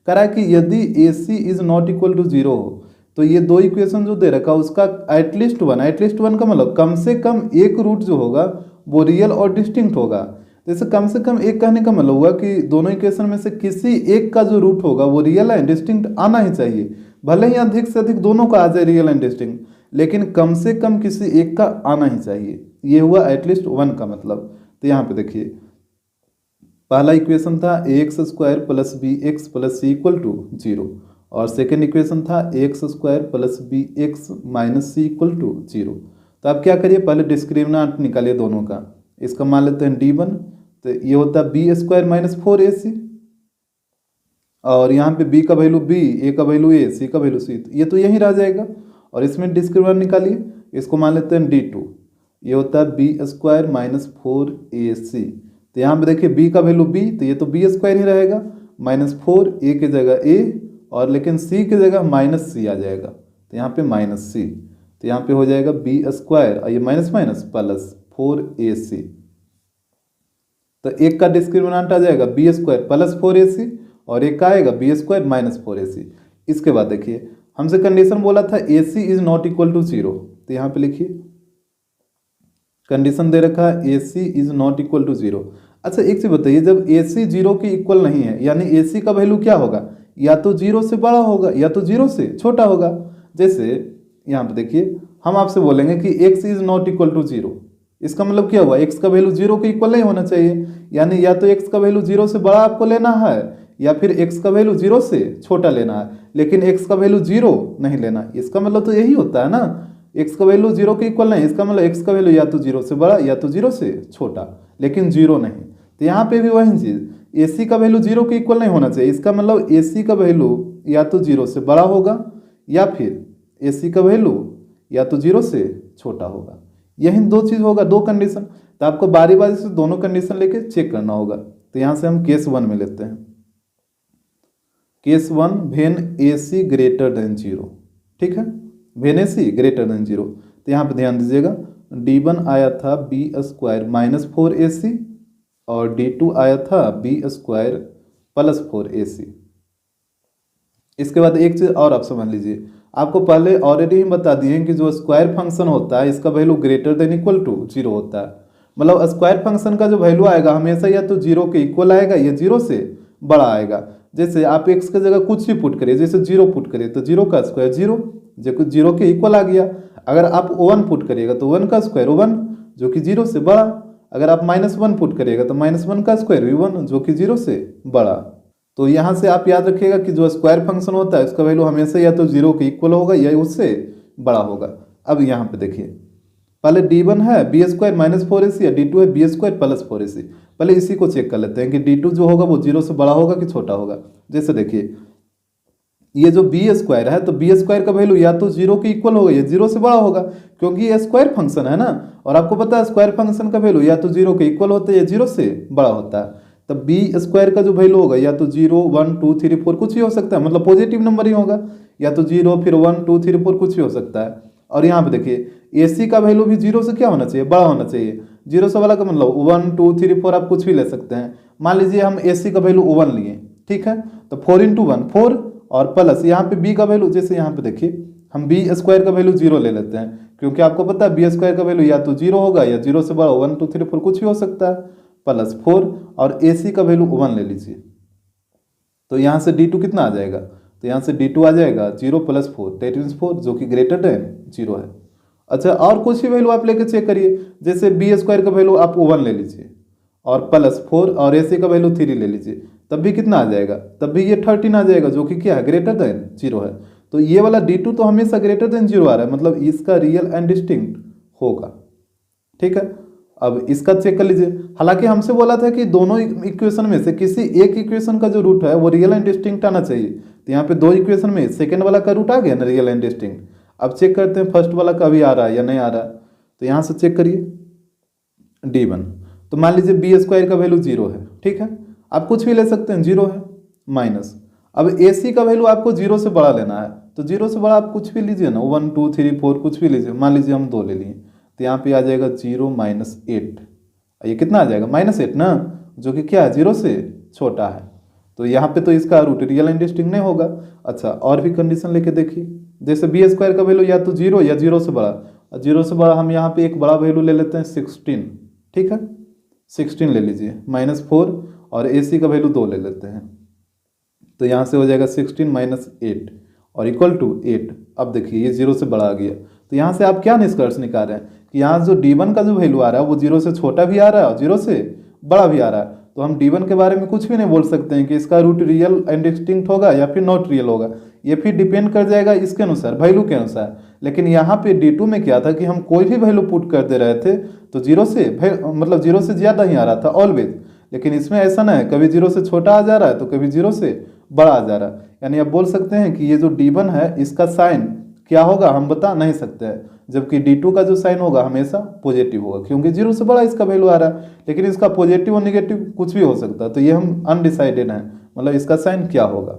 [SPEAKER 1] कह रहा है कि यदि a c is not equal to 0 हो तो ये दो equation जो दे रखा उसका एटलीस्ट वन का मतलब कम से कम एक रूट जो होगा वो रियल और डिस्टिंक्ट होगा। जैसे कम से कम एक कहने का मतलब हुआ कि दोनों इक्वेशन में से किसी एक का जो रूट होगा वो रियल एंड डिस्टिंक्ट आना ही चाहिए। भले ही अधिक से अधिक दोनों का आ जाए रियल एंड डिस्टिंक्ट, लेकिन कम से कम किसी एक का आना ही चाहिए। ये हुआ एटलीस्ट वन का मतलब। तो यहाँ पे देखिए पहला इक्वेशन था x square plus b x plus c equal to 0, और सेकेंड इक्वेशन था x square plus b x minus c equal to 0। तो आप क्या करिए, पहले डिस्क्रिमिनेंट निकालिए दोनों का। इसका मान लेते हैं d1, तो ये होता है बी स्क्वायर माइनस 4ac, और यहाँ पे b का वैल्यू b, a का वैल्यू a, c का वैल्यू c, ये तो यही रह जाएगा। और इसमें डिस्क्रिमिनेंट निकालिए, इसको मान लेते हैं d2, ये होता है बी स्क्वायर माइनस 4ac। तो यहाँ पे देखिए b का वैल्यू b, तो ये तो बी स्क्वायर ही रहेगा, माइनस 4, a की जगह a, और लेकिन c की जगह माइनस c आ जाएगा, तो यहाँ पे माइनस c। तो यहाँ पे हो जाएगा बी स्क्वायर, और ये माइनस माइनस प्लस 4ac। तो एक का डिस्क्रिमिनेंट आ जाएगा बी स्क्वायर प्लस 4ac, और एक का आएगा बी स्क्वायर माइनस 4ac। इसके बाद देखिए हमसे कंडीशन बोला था ac is not equal to 0, तो यहाँ पे लिखिए कंडीशन दे रखा है ac is not equal to 0। अच्छा एक चीज बताइए, जब ac 0 के इक्वल नहीं है, यानी ac का वैल्यू क्या होगा, या तो 0 से बड़ा होगा या तो 0 से छोटा होगा। जैसे यहाँ पे देखिए हम आपसे बोलेंगे कि x is not equal to 0, इसका मतलब क्या हुआ, x का वैल्यू 0 के इक्वल नहीं होना चाहिए, यानी या तो x का वैल्यू 0 से बड़ा आपको लेना है, या फिर x का वैल्यू 0 से छोटा लेना है, लेकिन x का वैल्यू 0 नहीं लेना। इसका मतलब तो यही होता है ना, x का वैल्यू 0 के इक्वल नहीं, इसका मतलब x का वैल्यू या तो 0 से बड़ा या तो 0 से छोटा, लेकिन 0 नहीं। तो यहाँ पे भी वही चीज़, ac का वैल्यू 0 के इक्वल नहीं होना चाहिए, इसका मतलब ac का वैल्यू या तो 0 से बड़ा होगा, या फिर ac का वैल्यू या तो 0 से छोटा होगा। यही दो चीज़ होगा, दो कंडीशन। तो आपको बारी बारी से दोनों कंडीशन लेके चेक करना होगा। तो यहाँ से हम केस 1 में लेते हैं, case 1 when ac greater than 0, ठीक है, वेन ac ग्रेटर देन 0। तो यहाँ पे ध्यान दीजिएगा, d1 आया था बी स्क्वायर माइनस 4ac, और d2 आया था बी स्क्वायर प्लस 4ac। इसके बाद एक चीज़ और आप समझ लीजिए, आपको पहले ऑलरेडी ही बता दिए कि जो स्क्वायर फंक्शन होता है इसका value greater than equal to 0 होता है। मतलब स्क्वायर फंक्शन का जो वैल्यू आएगा हमेशा या तो 0 के इक्वल आएगा या 0 से बड़ा आएगा। जैसे आप x की जगह कुछ भी पुट करिए, जैसे 0 पुट करिए तो 0 का स्क्वायर 0, जो कि 0 के इक्वल आ गया। अगर आप 1 पुट करिएगा तो 1 का स्क्वायर 1, जो कि 0 से बड़ा। अगर आप -1 पुट करिएगा तो -1 का स्क्वायर भी 1, जो कि 0 से बड़ा। तो यहाँ से आप याद रखिएगा कि जो स्क्वायर फंक्शन होता है उसका वैल्यू हमेशा या तो 0 के इक्वल होगा या उससे बड़ा होगा। अब यहाँ पे देखिए, पहले d1 है बी स्क्वायर माइनस 4ac, या d2 है बी स्क्वायर प्लस 4ac। पहले इसी को चेक कर लेते हैं कि d2 जो होगा वो 0 से बड़ा होगा कि छोटा होगा। जैसे देखिए ये जो बी स्क्वायर है, तो बी स्क्वायर का वैल्यू या तो 0 के इक्वल होगा या 0 से बड़ा होगा, क्योंकि ये स्क्वायर फंक्शन है ना। और आपको पता है स्क्वायर फंक्शन का वैल्यू या तो 0 के इक्वल होता है या 0 से बड़ा होता है। तब बी स्क्वायर का जो वैल्यू होगा या तो 0, 1, 2, 3, 4 कुछ भी हो सकता है, मतलब पॉजिटिव नंबर ही होगा, या तो 0 फिर 1, 2, 3, 4 कुछ भी हो सकता है। और यहाँ पे देखिए AC का वैल्यू भी 0 से क्या होना चाहिए, बड़ा होना चाहिए। 0 से बड़ा का मतलब 1, 2, 3, 4 आप कुछ भी ले सकते हैं। मान लीजिए हम AC का वैल्यू 1 लिए, ठीक है, तो 4 × 1 4, और प्लस यहाँ पे B का वैल्यू, जैसे यहाँ पे देखिए हम बी स्क्वायर का वैल्यू 0 ले लेते हैं, क्योंकि आपको पता है बी स्क्वायर का वैल्यू या तो 0 होगा या 0 से बड़ा 1, 2, 3, 4 कुछ भी हो सकता है, प्लस 4, और AC का वैल्यू 1 ले लीजिए। तो यहाँ से D2 कितना आ जाएगा, तो यहाँ से D2 आ जाएगा 0 + 4, दैट मीन्स 4, जो कि ग्रेटर देन 0 है। अच्छा, और कुछ भी वैल्यू आप लेके चेक करिए, जैसे बी स्क्वायर का वैल्यू आप 1 ले लीजिए और प्लस 4, और AC का वैल्यू 3 ले लीजिए, तब भी कितना आ जाएगा, तब भी ये 13 आ जाएगा, जो कि क्या है, ग्रेटर देन 0 है। तो ये वाला D2 तो हमेशा ग्रेटर देन 0 आ रहा है, मतलब इसका रियल एंड डिस्टिंक्ट होगा, ठीक है। अब इसका चेक कर लीजिए, हालांकि हमसे बोला था कि दोनों इक्वेशन में से किसी एक इक्वेशन का जो रूट है वो रियल एंड डिस्टिंक्ट आना चाहिए। तो यहाँ पे दो इक्वेशन में सेकेंड वाला का रूट आ गया ना, रियल एंड डिस्टिंक्ट। अब चेक करते हैं फर्स्ट वाला का भी आ रहा है या नहीं आ रहा है। तो यहाँ से चेक करिए D1, तो मान लीजिए बी स्क्वायर का वैल्यू 0 है, ठीक है, आप कुछ भी ले सकते हैं, 0 है माइनस। अब AC का वैल्यू आपको 0 से बड़ा लेना है, तो 0 से बड़ा आप कुछ भी लीजिए ना, 1, 2, 3, 4 कुछ भी लीजिए। मान लीजिए हम 2 ले लिए, तो यहाँ पे आ जाएगा 0 - 8, ये कितना आ जाएगा, -8 ना, जो कि क्या है, 0 से छोटा है। तो यहाँ पे तो इसका रूट रियल एंड डिस्टिंक्ट नहीं होगा। अच्छा, और भी कंडीशन लेके देखिए, जैसे बी स्क्वायर का वैल्यू या तो 0 या 0 से बड़ा। 0 से बड़ा हम यहाँ पे एक बड़ा वैल्यू ले लेते हैं 16, ठीक है, 16 ले लीजिए, -4 और AC का वैल्यू 2 ले लेते हैं, तो यहाँ से हो जाएगा 16 - 8 और इक्वल टू 8। अब देखिए ये 0 से बड़ा आ गया, तो यहाँ से आप क्या निष्कर्ष निकाल रहे हैं कि यहाँ जो D1 का जो वैल्यू आ रहा है वो 0 से छोटा भी आ रहा है और 0 से बड़ा भी आ रहा है। तो हम D1 के बारे में कुछ भी नहीं बोल सकते हैं कि इसका रूट रियल एंड डिस्टिंक्ट होगा या फिर नॉट रियल होगा, ये फिर डिपेंड कर जाएगा इसके अनुसार, वैल्यू के अनुसार। लेकिन यहाँ पे D2 में क्या था कि हम कोई भी वैल्यू पुट कर दे रहे थे तो 0 से मतलब 0 से ज़्यादा ही आ रहा था ऑलवेज। लेकिन इसमें ऐसा ना है, कभी 0 से छोटा आ जा रहा है तो कभी 0 से बड़ा आ जा रहा है। यानी आप बोल सकते हैं कि ये जो D1 है इसका साइन क्या होगा हम बता नहीं सकते हैं, जबकि D2 का जो साइन होगा हमेशा पॉजिटिव होगा, क्योंकि 0 से बड़ा इसका वैल्यू आ रहा है। लेकिन इसका पॉजिटिव और निगेटिव कुछ भी हो सकता है, तो ये हम अनडिसाइडेड हैं, मतलब इसका साइन क्या होगा।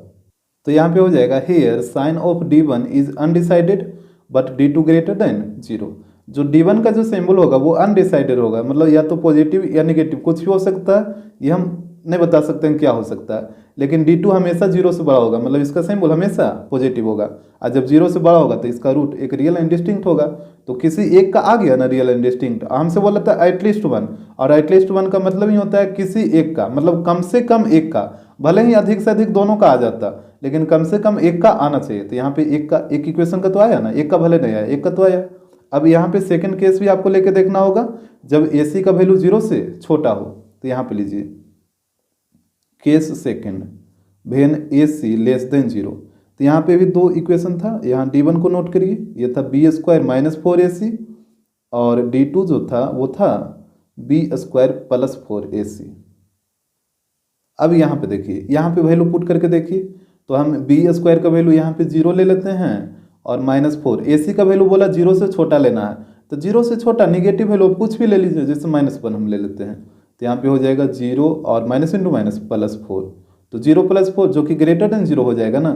[SPEAKER 1] तो यहाँ पे हो जाएगा here sign of D1 is undecided but D2 greater than 0। जो D1 का जो सिंबल होगा वो अनडिसाइडेड होगा, मतलब या तो पॉजिटिव या निगेटिव कुछ भी हो सकता है, ये हम नहीं बता सकते हैं क्या हो सकता है। लेकिन D2 हमेशा 0 से बड़ा होगा, मतलब इसका सिंबल हमेशा पॉजिटिव होगा, और जब 0 से बड़ा होगा तो इसका रूट एक रियल एंड डिस्टिंक्ट होगा। तो किसी एक का आ गया ना रियल एंड डिस्टिंक्ट, हमसे बोला था एटलीस्ट 1, और एटलीस्ट 1 का मतलब ही होता है किसी एक का, मतलब कम से कम एक का, भले ही अधिक से अधिक दोनों का आ जाता लेकिन कम से कम एक का आना चाहिए। तो यहाँ पे एक इक्वेशन का तो आया ना, एक का भले नहीं आया, एक का तो आया। अब यहाँ पे सेकंड केस भी आपको लेके देखना होगा, जब AC का वैल्यू 0 से छोटा हो। तो यहाँ पे लीजिए case second, when AC less than 0। तो यहाँ पे भी 2 इक्वेशन था, यहाँ D1 को नोट करिए, ये था B² - 4AC, और D2 जो था वो था B² + 4AC। अब यहाँ पे देखिए, यहाँ पे वैल्यू पुट करके देखिए, तो हम B² का वैल्यू यहाँ पे 0 ले लेते हैं और -4, AC का वैल्यू बोला 0 से छोटा लेना है, तो 0 से छोटा निगेटिव वैल्यू कुछ भी ले लीजिए, जैसे -1 हम ले लेते हैं। तो यहाँ पे हो जाएगा 0 और माइनस इंटू माइनस +4, तो 0 + 4 जो कि ग्रेटर देन 0 हो जाएगा ना,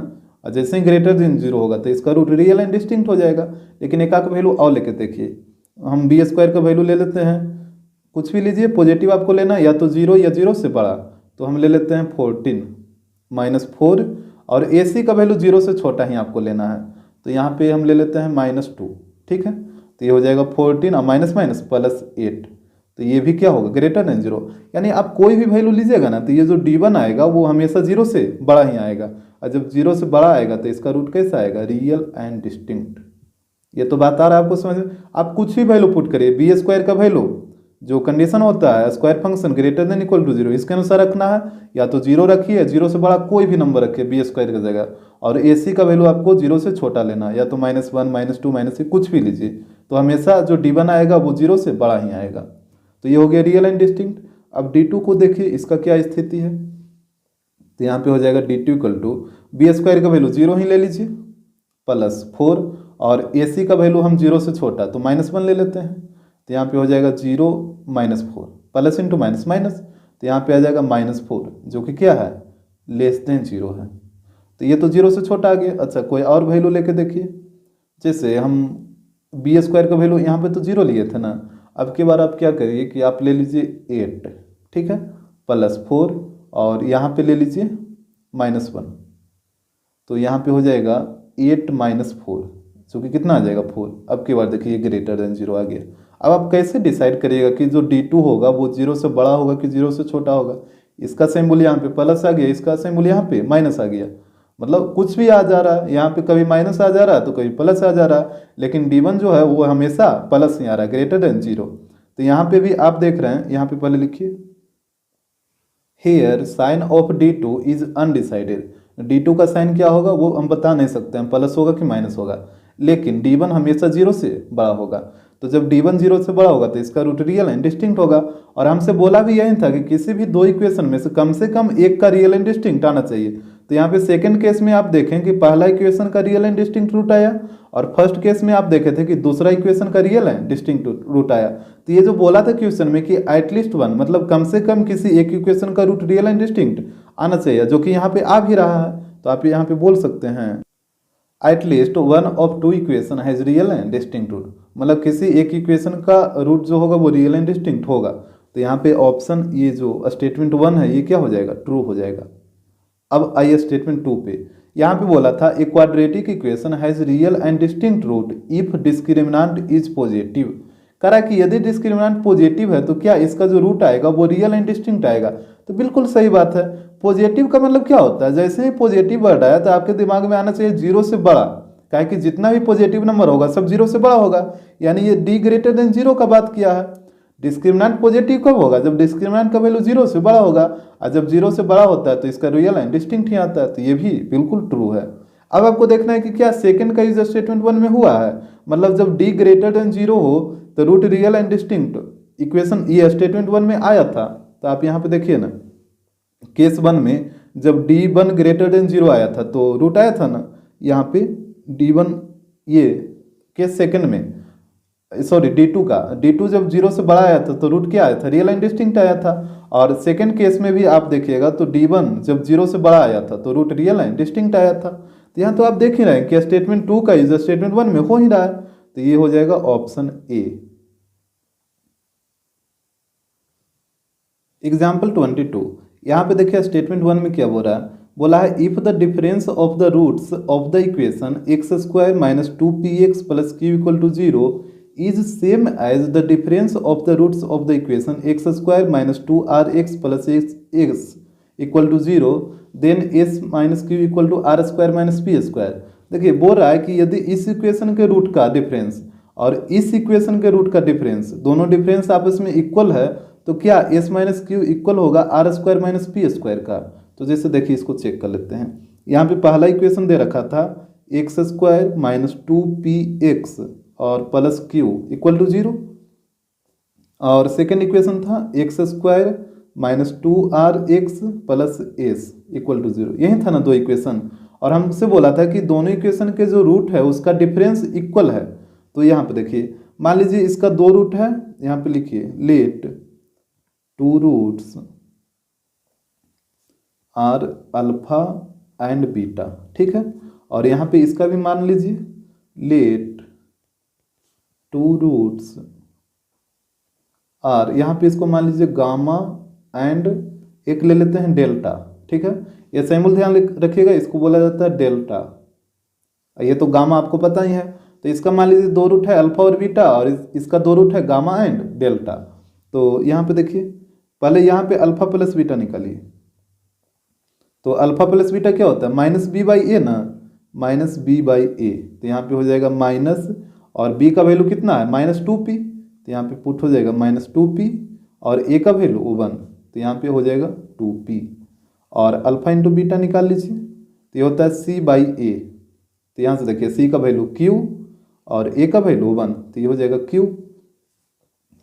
[SPEAKER 1] और जैसे ही ग्रेटर देन 0 होगा तो इसका रूट रियल एंड डिस्टिंक्ट हो जाएगा। लेकिन एक आक वैल्यू और लेके देखिए, हम B² का वैल्यू ले लेते हैं, कुछ भी लीजिए, पॉजिटिव आपको लेना है, या तो 0 या 0 से बड़ा, तो हम ले लेते हैं 14 - 4, और AC का वैल्यू 0 से छोटा ही आपको लेना है, तो यहाँ पे हम ले लेते हैं -2, ठीक है। तो ये हो जाएगा 14 और माइनस माइनस +8, तो ये भी क्या होगा ग्रेटर देन 0। यानी आप कोई भी वैल्यू लीजिएगा ना, तो ये जो D1 आएगा वो हमेशा 0 से बड़ा ही आएगा, और जब 0 से बड़ा आएगा तो इसका रूट कैसा आएगा, रियल एंड डिस्टिंक्ट। ये तो बात आ रहा है आपको समझ में। आप कुछ भी वैल्यू पुट करिए, B² का वैल्यू जो कंडीशन होता है square function greater than equal to 0, इसके अनुसार रखना है, या तो 0 रखिए, 0 से बड़ा कोई भी नंबर रखिए B² की जगह, और AC का वैल्यू आपको 0 से छोटा लेना है, या तो -1 -2 -3 कुछ भी लीजिए, तो हमेशा जो D1 आएगा वो 0 से बड़ा ही आएगा। तो ये हो गया रियल एंड डिस्टिंक्ट। अब D2 को देखिए, इसका क्या स्थिति है, तो यहाँ पे हो जाएगा D2 = B² का वैल्यू 0 ही ले लीजिए +4, और AC का वैल्यू हम 0 से छोटा तो -1 ले लेते हैं, तो यहाँ पे हो जाएगा 0 - 4 प्लस इंटू माइनस माइनस, तो यहाँ पे आ जाएगा -4 जो कि क्या है, लेस देन 0 है। तो ये तो 0 से छोटा आ गया। अच्छा, कोई और वैल्यू लेके देखिए, जैसे हम B² का वैल्यू यहाँ पे तो 0 लिए थे ना, अब की बार आप क्या करिए कि आप ले लीजिए 8, ठीक है, +4, और यहाँ पे ले लीजिए -1, तो यहाँ पे हो जाएगा 8 - 4 जो कि कितना आ जाएगा 4। अब की बार देखिए ग्रेटर देन 0 आ गया। अब आप कैसे डिसाइड करिएगा कि जो D2 होगा वो 0 से बड़ा होगा कि 0 से छोटा होगा। इसका सिंबल यहाँ पे प्लस आ गया, इसका सिंबल यहाँ पे माइनस आ गया, मतलब कुछ भी आ जा रहा है, यहाँ पे कभी माइनस आ जा रहा है तो कभी प्लस आ जा रहा है, लेकिन D1 जो है वो हमेशा प्लस ही आ रहा है, ग्रेटर देन 0। तो यहाँ पे भी आप देख रहे हैं, यहाँ पे पहले लिखिए, here sign of D2 is undecided. D2 का साइन क्या होगा वो हम बता नहीं सकते हैं, प्लस होगा कि माइनस होगा, लेकिन D1 हमेशा 0 से बड़ा होगा, तो जब D1 0 से बड़ा होगा तो इसका रूट रियल एंड डिस्टिंक्ट होगा। और हमसे बोला भी यही था कि किसी भी 2 इक्वेशन में से कम एक का रियल एंड डिस्टिंक्ट आना चाहिए। तो यहाँ पे सेकंड केस में आप देखें कि पहला इक्वेशन का रियल एंड डिस्टिंक्ट रूट आया, और फर्स्ट केस में आप देखे थे कि दूसरा इक्वेशन का रियल एंड डिस्टिंक्ट रूट आया। तो ये जो बोला था क्वेश्चन में कि एटलीस्ट 1, मतलब कम से कम किसी एक इक्वेशन का रूट रियल एंड डिस्टिंक्ट आना चाहिए, जो कि यहाँ पे आ भी रहा है। तो आप यहाँ पे बोल सकते हैं at least 1 of 2 equation has real and distinct root, मतलब किसी एक इक्वेशन का रूट जो होगा वो रियल एंड डिस्टिंक्ट होगा। तो यहाँ पे ऑप्शन ये जो स्टेटमेंट 1 है ये क्या हो जाएगा, ट्रू हो जाएगा। अब आइए स्टेटमेंट 2 पे, यहाँ पे बोला था a quadratic equation has real and distinct root if discriminant is positive. करा कि यदि डिस्क्रिमिनेंट पॉजिटिव है तो क्या इसका जो रूट आएगा वो रियल एंड डिस्टिंक्ट आएगा। तो बिल्कुल सही बात है। पॉजिटिव का मतलब क्या होता है, जैसे ही पॉजिटिव वर्ड आया तो आपके दिमाग में आना चाहिए जीरो से बड़ा, क्या कि जितना भी पॉजिटिव नंबर होगा सब जीरो से बड़ा होगा, यानी ये डी ग्रेटर देन जीरो का बात किया है। डिस्क्रिमिनेंट पॉजिटिव कब होगा, जब डिस्क्रिमिनेंट का वैल्यू जीरो से बड़ा होगा, और जब जीरो से बड़ा होता है तो इसका रियल एंड डिस्टिंक्ट ही आता है। तो ये भी बिल्कुल ट्रू है। अब आपको देखना है कि क्या सेकंड का यूज स्टेटमेंट 1 में हुआ है, मतलब जब डी ग्रेटर देन जीरो हो तो root real and distinct equation ये स्टेटमेंट 1 में आया था। तो आप यहाँ पे देखिए ना, केस 1 में जब D1 ग्रेटर देन जीरो आया था तो रूट आया था ना, यहाँ पे D1, ये केस सेकंड में सॉरी D2 का, D2 जब जीरो से बड़ा आया था तो रूट क्या आया था, रियल एंड डिस्टिंक्ट आया था। और सेकंड केस में भी आप देखिएगा तो D1 जब जीरो से बड़ा आया था तो रूट रियल एंड डिस्टिंक्ट आया था। तो यहाँ तो आप देख ही रहे हैं कि स्टेटमेंट 2 का यूज स्टेटमेंट 1 में हो ही रहा है। तो ये हो जाएगा ऑप्शन ए। एग्जाम्पल 22, यहाँ पे देखिए स्टेटमेंट 1 में क्या बोल रहा है, बोला है if the difference of the roots of the equation x square minus 2px plus q equal to zero is same as the difference of the roots of the equation x square minus 2rx plus x equal to zero then s minus q equal to r square minus p square. देखिए बोल रहा है कि यदि इस equation के root का difference और इस इक्वेशन के रूट का डिफरेंस, दोनों डिफरेंस आपस में इक्वल है, तो क्या एस माइनस क्यू इक्वल होगा r square minus p square का। तो जैसे देखिए इसको चेक कर लेते हैं। यहाँ पे पहला इक्वेशन दे रखा था एक्स स्क्वायर माइनस 2px और plus q equal to zero, और सेकेंड इक्वेशन था x square minus 2rx plus s equal to zero. यही था ना दो इक्वेशन, और हमसे बोला था कि दोनों इक्वेशन के जो रूट है उसका डिफरेंस इक्वल है। तो यहाँ पे देखिए मान लीजिए इसका दो रूट है, यहाँ पे लिखिए let two roots are alpha and beta, ठीक है। और यहाँ पे इसका भी मान लीजिए लेट टू रूट्स आर, यहाँ पे इसको मान लीजिए गामा एंड एक ले लेते हैं डेल्टा, ठीक है। ये सिंबल ध्यान रखिएगा, इसको बोला जाता है डेल्टा। ये तो गामा आपको पता ही है, तो इसका मान लीजिए दो रूट है अल्फा और बीटा, और इसका दो रूट है गामा एंड डेल्टा। तो यहाँ पे देखिए पहले यहाँ पे अल्फा प्लस बीटा निकालिए, तो अल्फा प्लस बीटा क्या होता है माइनस बी बाई ए ना, माइनस बी बाई ए। तो यहाँ पे हो जाएगा माइनस, और बी का वैल्यू कितना है माइनस 2p, तो यहाँ पे पुट हो जाएगा माइनस 2p, और ए का वैल्यू 1, तो यहाँ पे हो जाएगा 2p। और अल्फा इंटू बीटा निकाल लीजिए, तो ये होता है c बाई ए। तो यहाँ से देखिए c का वैल्यू q और a का वैल्यू 1, तो ये हो जाएगा q।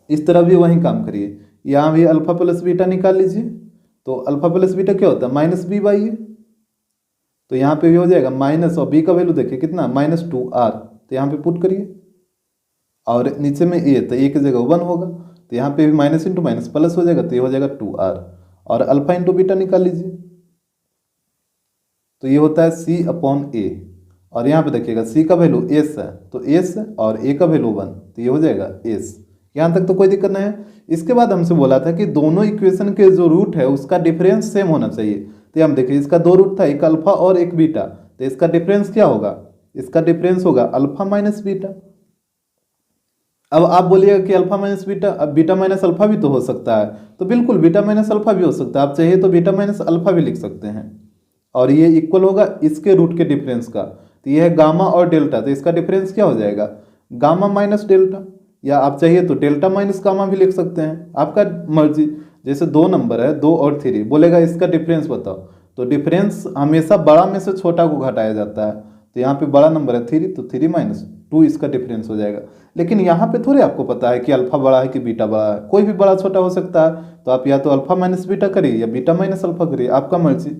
[SPEAKER 1] इस तरह भी वही काम करिए, यहाँ भी अल्फा प्लस बीटा निकाल लीजिए, तो अल्फा प्लस बीटा क्या होता है माइनस बी बाई ए। तो यहाँ पे भी हो जाएगा माइनस, और बी का वैल्यू देखिए कितना माइनस 2r, तो यहाँ पे पुट करिए, और नीचे में ए, तो ए की जगह 1 होगा, तो यहाँ पे भी माइनस इंटू माइनस प्लस हो जाएगा, तो ये हो जाएगा 2r। और अल्फा इंटू बीटा निकाल लीजिए, तो ये होता है c अपॉन ए, और यहाँ पे देखिएगा c का वैल्यू s है, तो s और a का वैल्यू 1, तो ये हो जाएगा s। यहाँ तक तो कोई दिक्कत नहीं है। इसके बाद हमसे बोला था कि दोनों इक्वेशन के जो रूट है उसका डिफरेंस सेम होना चाहिए। तो हम देखिए इसका दो रूट था, एक अल्फा और एक बीटा, तो इसका डिफरेंस क्या होगा, इसका डिफरेंस होगा अल्फा माइनस बीटा। अब आप बोलिएगा कि अल्फा माइनस बीटा, अब बीटा माइनस अल्फा भी तो हो सकता है, तो बिल्कुल बीटा माइनस अल्फा भी हो सकता है, आप चाहिए तो बीटा माइनस अल्फा भी लिख सकते हैं। और ये इक्वल होगा इसके रूट के डिफरेंस का, तो ये है गामा और डेल्टा, तो इसका डिफरेंस क्या हो जाएगा गामा माइनस डेल्टा, या आप चाहिए तो डेल्टा माइनस गामा भी लिख सकते हैं, आपका मर्जी। जैसे दो नंबर है 2 और 3, बोलेगा इसका डिफरेंस बताओ, तो डिफरेंस हमेशा बड़ा में से छोटा को घटाया जाता है। तो यहाँ पे बड़ा नंबर है 3, तो 3 माइनस 2 इसका डिफरेंस हो जाएगा। लेकिन यहाँ पे थोड़े आपको पता है कि अल्फा बड़ा है कि बीटा बड़ा है, कोई भी बड़ा छोटा हो सकता है, तो आप या तो अल्फा माइनस बीटा करिए या बीटा माइनस अल्फा करिए, आपका मर्जी।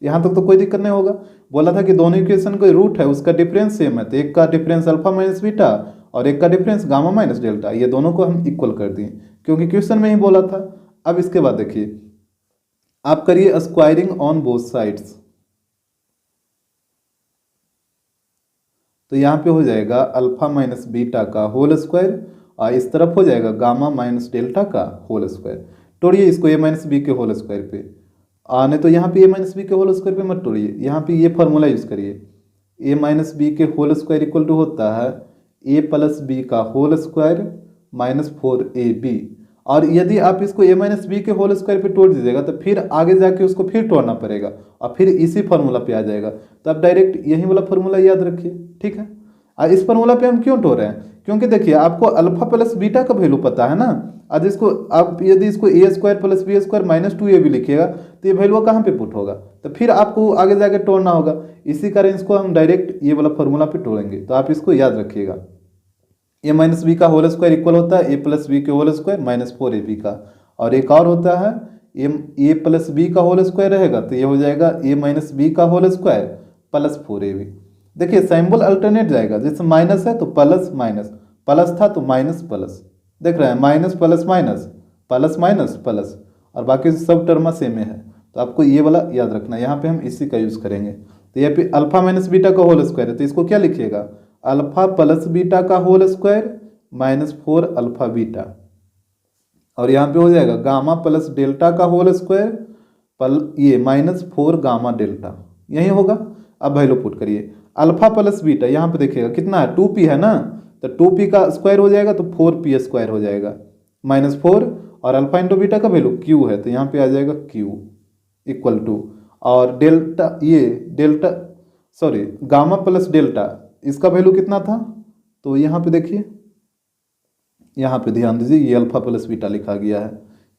[SPEAKER 1] यहाँ तक तो कोई दिक्कत नहीं होगा। बोला था कि दोनों इक्वेशन का रूट है उसका डिफरेंस सेम है, तो एक का डिफरेंस अल्फा माइनस बीटा और एक का डिफरेंस गामा माइनस डेल्टा, ये दोनों को हम इक्वल कर दिए क्योंकि क्वेश्चन में ही बोला था। अब इसके बाद देखिए आप करिए स्क्वायरिंग ऑन बोथ साइड्स, तो यहाँ पे हो जाएगा अल्फा माइनस बीटा का होल स्क्वायर, और इस तरफ हो जाएगा गामा माइनस डेल्टा का होल स्क्वायर। तोड़िए इसको a माइनस बी के होल स्क्वायर पे, आने तो यहाँ पे a माइनस बी के होल स्क्वायर पे मत तोड़िए, यहाँ पे ये फॉर्मूला यूज़ करिए। a माइनस बी के होल स्क्वायर इक्वल टू होता है a प्लस बी का होल स्क्वायर -4ab। और यदि आप इसको a माइनस बी के होल स्क्वायर पे तोड़ दीजिएगा तो फिर आगे जाके उसको फिर तोड़ना पड़ेगा और फिर इसी फार्मूला पे आ जाएगा। तो आप डायरेक्ट यही वाला फार्मूला याद रखिए, ठीक है। इस फार्मूला पे हम क्यों तोड़ रहे हैं, क्योंकि देखिए आपको अल्फा प्लस बीटा का वैल्यू पता है ना। आज इसको आप यदि इसको a square plus b square -2a भी लिखिएगा तो ये वैल्यू कहाँ पे पुट होगा, तो फिर आपको आगे जाके तोड़ना होगा। इसी कारण इसको हम डायरेक्ट ये वाला फार्मूला पे तोड़ेंगे। तो आप इसको याद रखिएगा, ए माइनस बी का होल स्क्वायर इक्वल होता है ए प्लस बी के होल स्क्वायर -4ab का। और एक और होता है ए प्लस बी का होल स्क्वायर रहेगा तो ये हो जाएगा ए माइनस बी का होल स्क्वायर +4ab। देखिए सिंबल अल्टरनेट जाएगा, जैसे माइनस है तो प्लस माइनस, प्लस था तो माइनस प्लस, देख रहे हैं minus plus minus plus minus plus, और बाकी सब टर्म सेम है। तो आपको ये वाला याद रखना है, यहाँ पे हम इसी का यूज़ करेंगे। तो यहाँ पे अल्फा माइनस बीटा का होल स्क्वायर है तो इसको क्या लिखिएगा, अल्फा प्लस बीटा का होल स्क्वायर -4 अल्फा बीटा। और यहाँ पे हो जाएगा गामा प्लस डेल्टा का होल स्क्वायर ये -4 गामा डेल्टा, यही होगा। अब वैल्यू पुट करिए, अल्फा प्लस बीटा यहाँ पे देखिएगा कितना है 2p है ना, तो 2p का स्क्वायर हो जाएगा तो 4p स्क्वायर हो जाएगा -4, और अल्फा इंटू बीटा का वैल्यू q है तो यहाँ पे आ जाएगा q इक्वल टू, और डेल्टा ये delta sorry gamma plus delta इसका वैल्यू कितना था, तो यहाँ पे देखिए, यहाँ पे ध्यान दीजिए ये अल्फा प्लस बीटा लिखा गया है,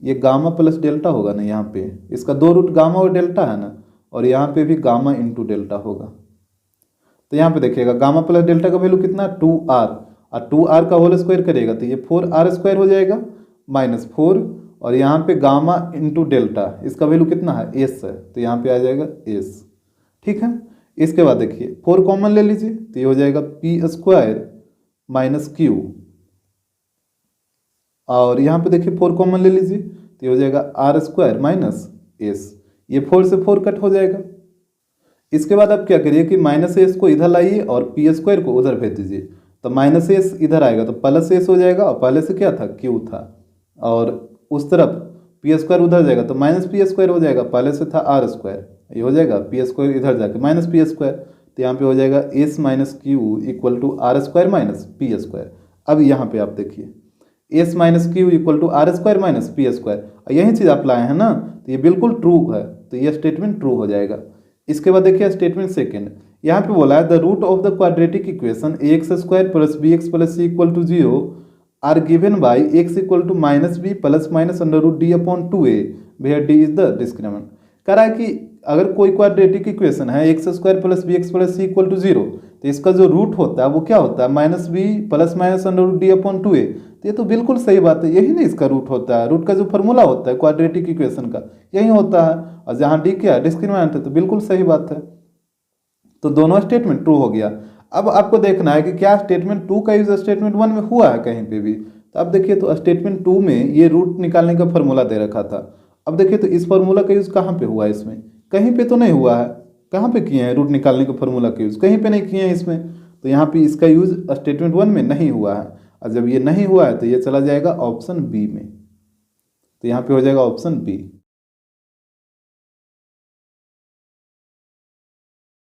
[SPEAKER 1] ये गामा प्लस डेल्टा होगा ना, यहाँ पे इसका 2 रूट गामा और डेल्टा है ना, और यहाँ पे भी गामा इंटू डेल्टा होगा। तो यहाँ पे देखिएगा गामा प्लस डेल्टा का वैल्यू कितना 2r, और 2r का होल स्क्वायर करेगा तो ये 4r स्क्वायर हो जाएगा -4, और यहाँ पे गामा इंटू डेल्टा इसका वैल्यू कितना है s है तो यहाँ पे आ जाएगा s, ठीक है। इसके बाद देखिए 4 कॉमन ले लीजिए तो ये हो जाएगा p स्क्वायर -q, और यहाँ पे देखिए 4 कॉमन ले लीजिए तो ये हो जाएगा r स्क्वायर -s, ये 4 से 4 कट हो जाएगा। इसके बाद आप क्या करिए कि -s को इधर लाइए और p स्क्वायर को उधर भेज दीजिए, तो -s इधर आएगा तो +s हो जाएगा, और पहले से क्या था q था, और उस तरफ p स्क्वायर उधर जाएगा तो -p स्क्वायर हो जाएगा, पहले से था r स्क्वायर, ये हो जाएगा p स्क्वायर इधर जाके -p स्क्वायर, तो यहाँ पे हो जाएगा s - q equal to r square -p square. अब यहाँ पे आप देखिए s - q equal to r square -p square, यही चीज़ आप लाए हैं ना, तो ये बिल्कुल ट्रू है, तो ये स्टेटमेंट ट्रू हो जाएगा। इसके बाद देखिए स्टेटमेंट सेकेंड, यहाँ पे बोला है the root of the quadratic equation ax² + bx + c = 0 are given by x equal to -b + -d/2a where d is the discriminant. कह रहा है कि अगर कोई क्वाड्रेटिक इक्वेशन है x² + bx + c = 0 तो इसका जो रूट होता है वो क्या होता है -b + -d/2a। तो ये तो बिल्कुल सही बात है, यही ना इसका रूट होता है, रूट का जो फॉर्मूला होता है क्वाड्रेटिक इक्वेशन का यही होता है, और जहाँ डी क्या है डिस्क्रिमिनेंट है, तो बिल्कुल सही बात है। तो दोनों स्टेटमेंट ट्रू हो गया। अब आपको देखना है कि क्या स्टेटमेंट 2 का यूज स्टेटमेंट 1 में हुआ है कहीं पे भी। तो अब देखिए तो स्टेटमेंट 2 में ये रूट निकालने का फॉर्मूला दे रखा था। अब देखिए तो इस फॉर्मूला का यूज़ कहाँ पे हुआ है, इसमें कहीं पे तो नहीं हुआ है। कहाँ पे किए हैं रूट निकालने के फॉर्मूला का यूज़, कहीं पे नहीं किए हैं इसमें, तो यहाँ पे इसका यूज़ स्टेटमेंट 1 में नहीं हुआ है। और जब ये नहीं हुआ है तो ये चला जाएगा ऑप्शन बी में, तो यहाँ पे हो जाएगा ऑप्शन बी।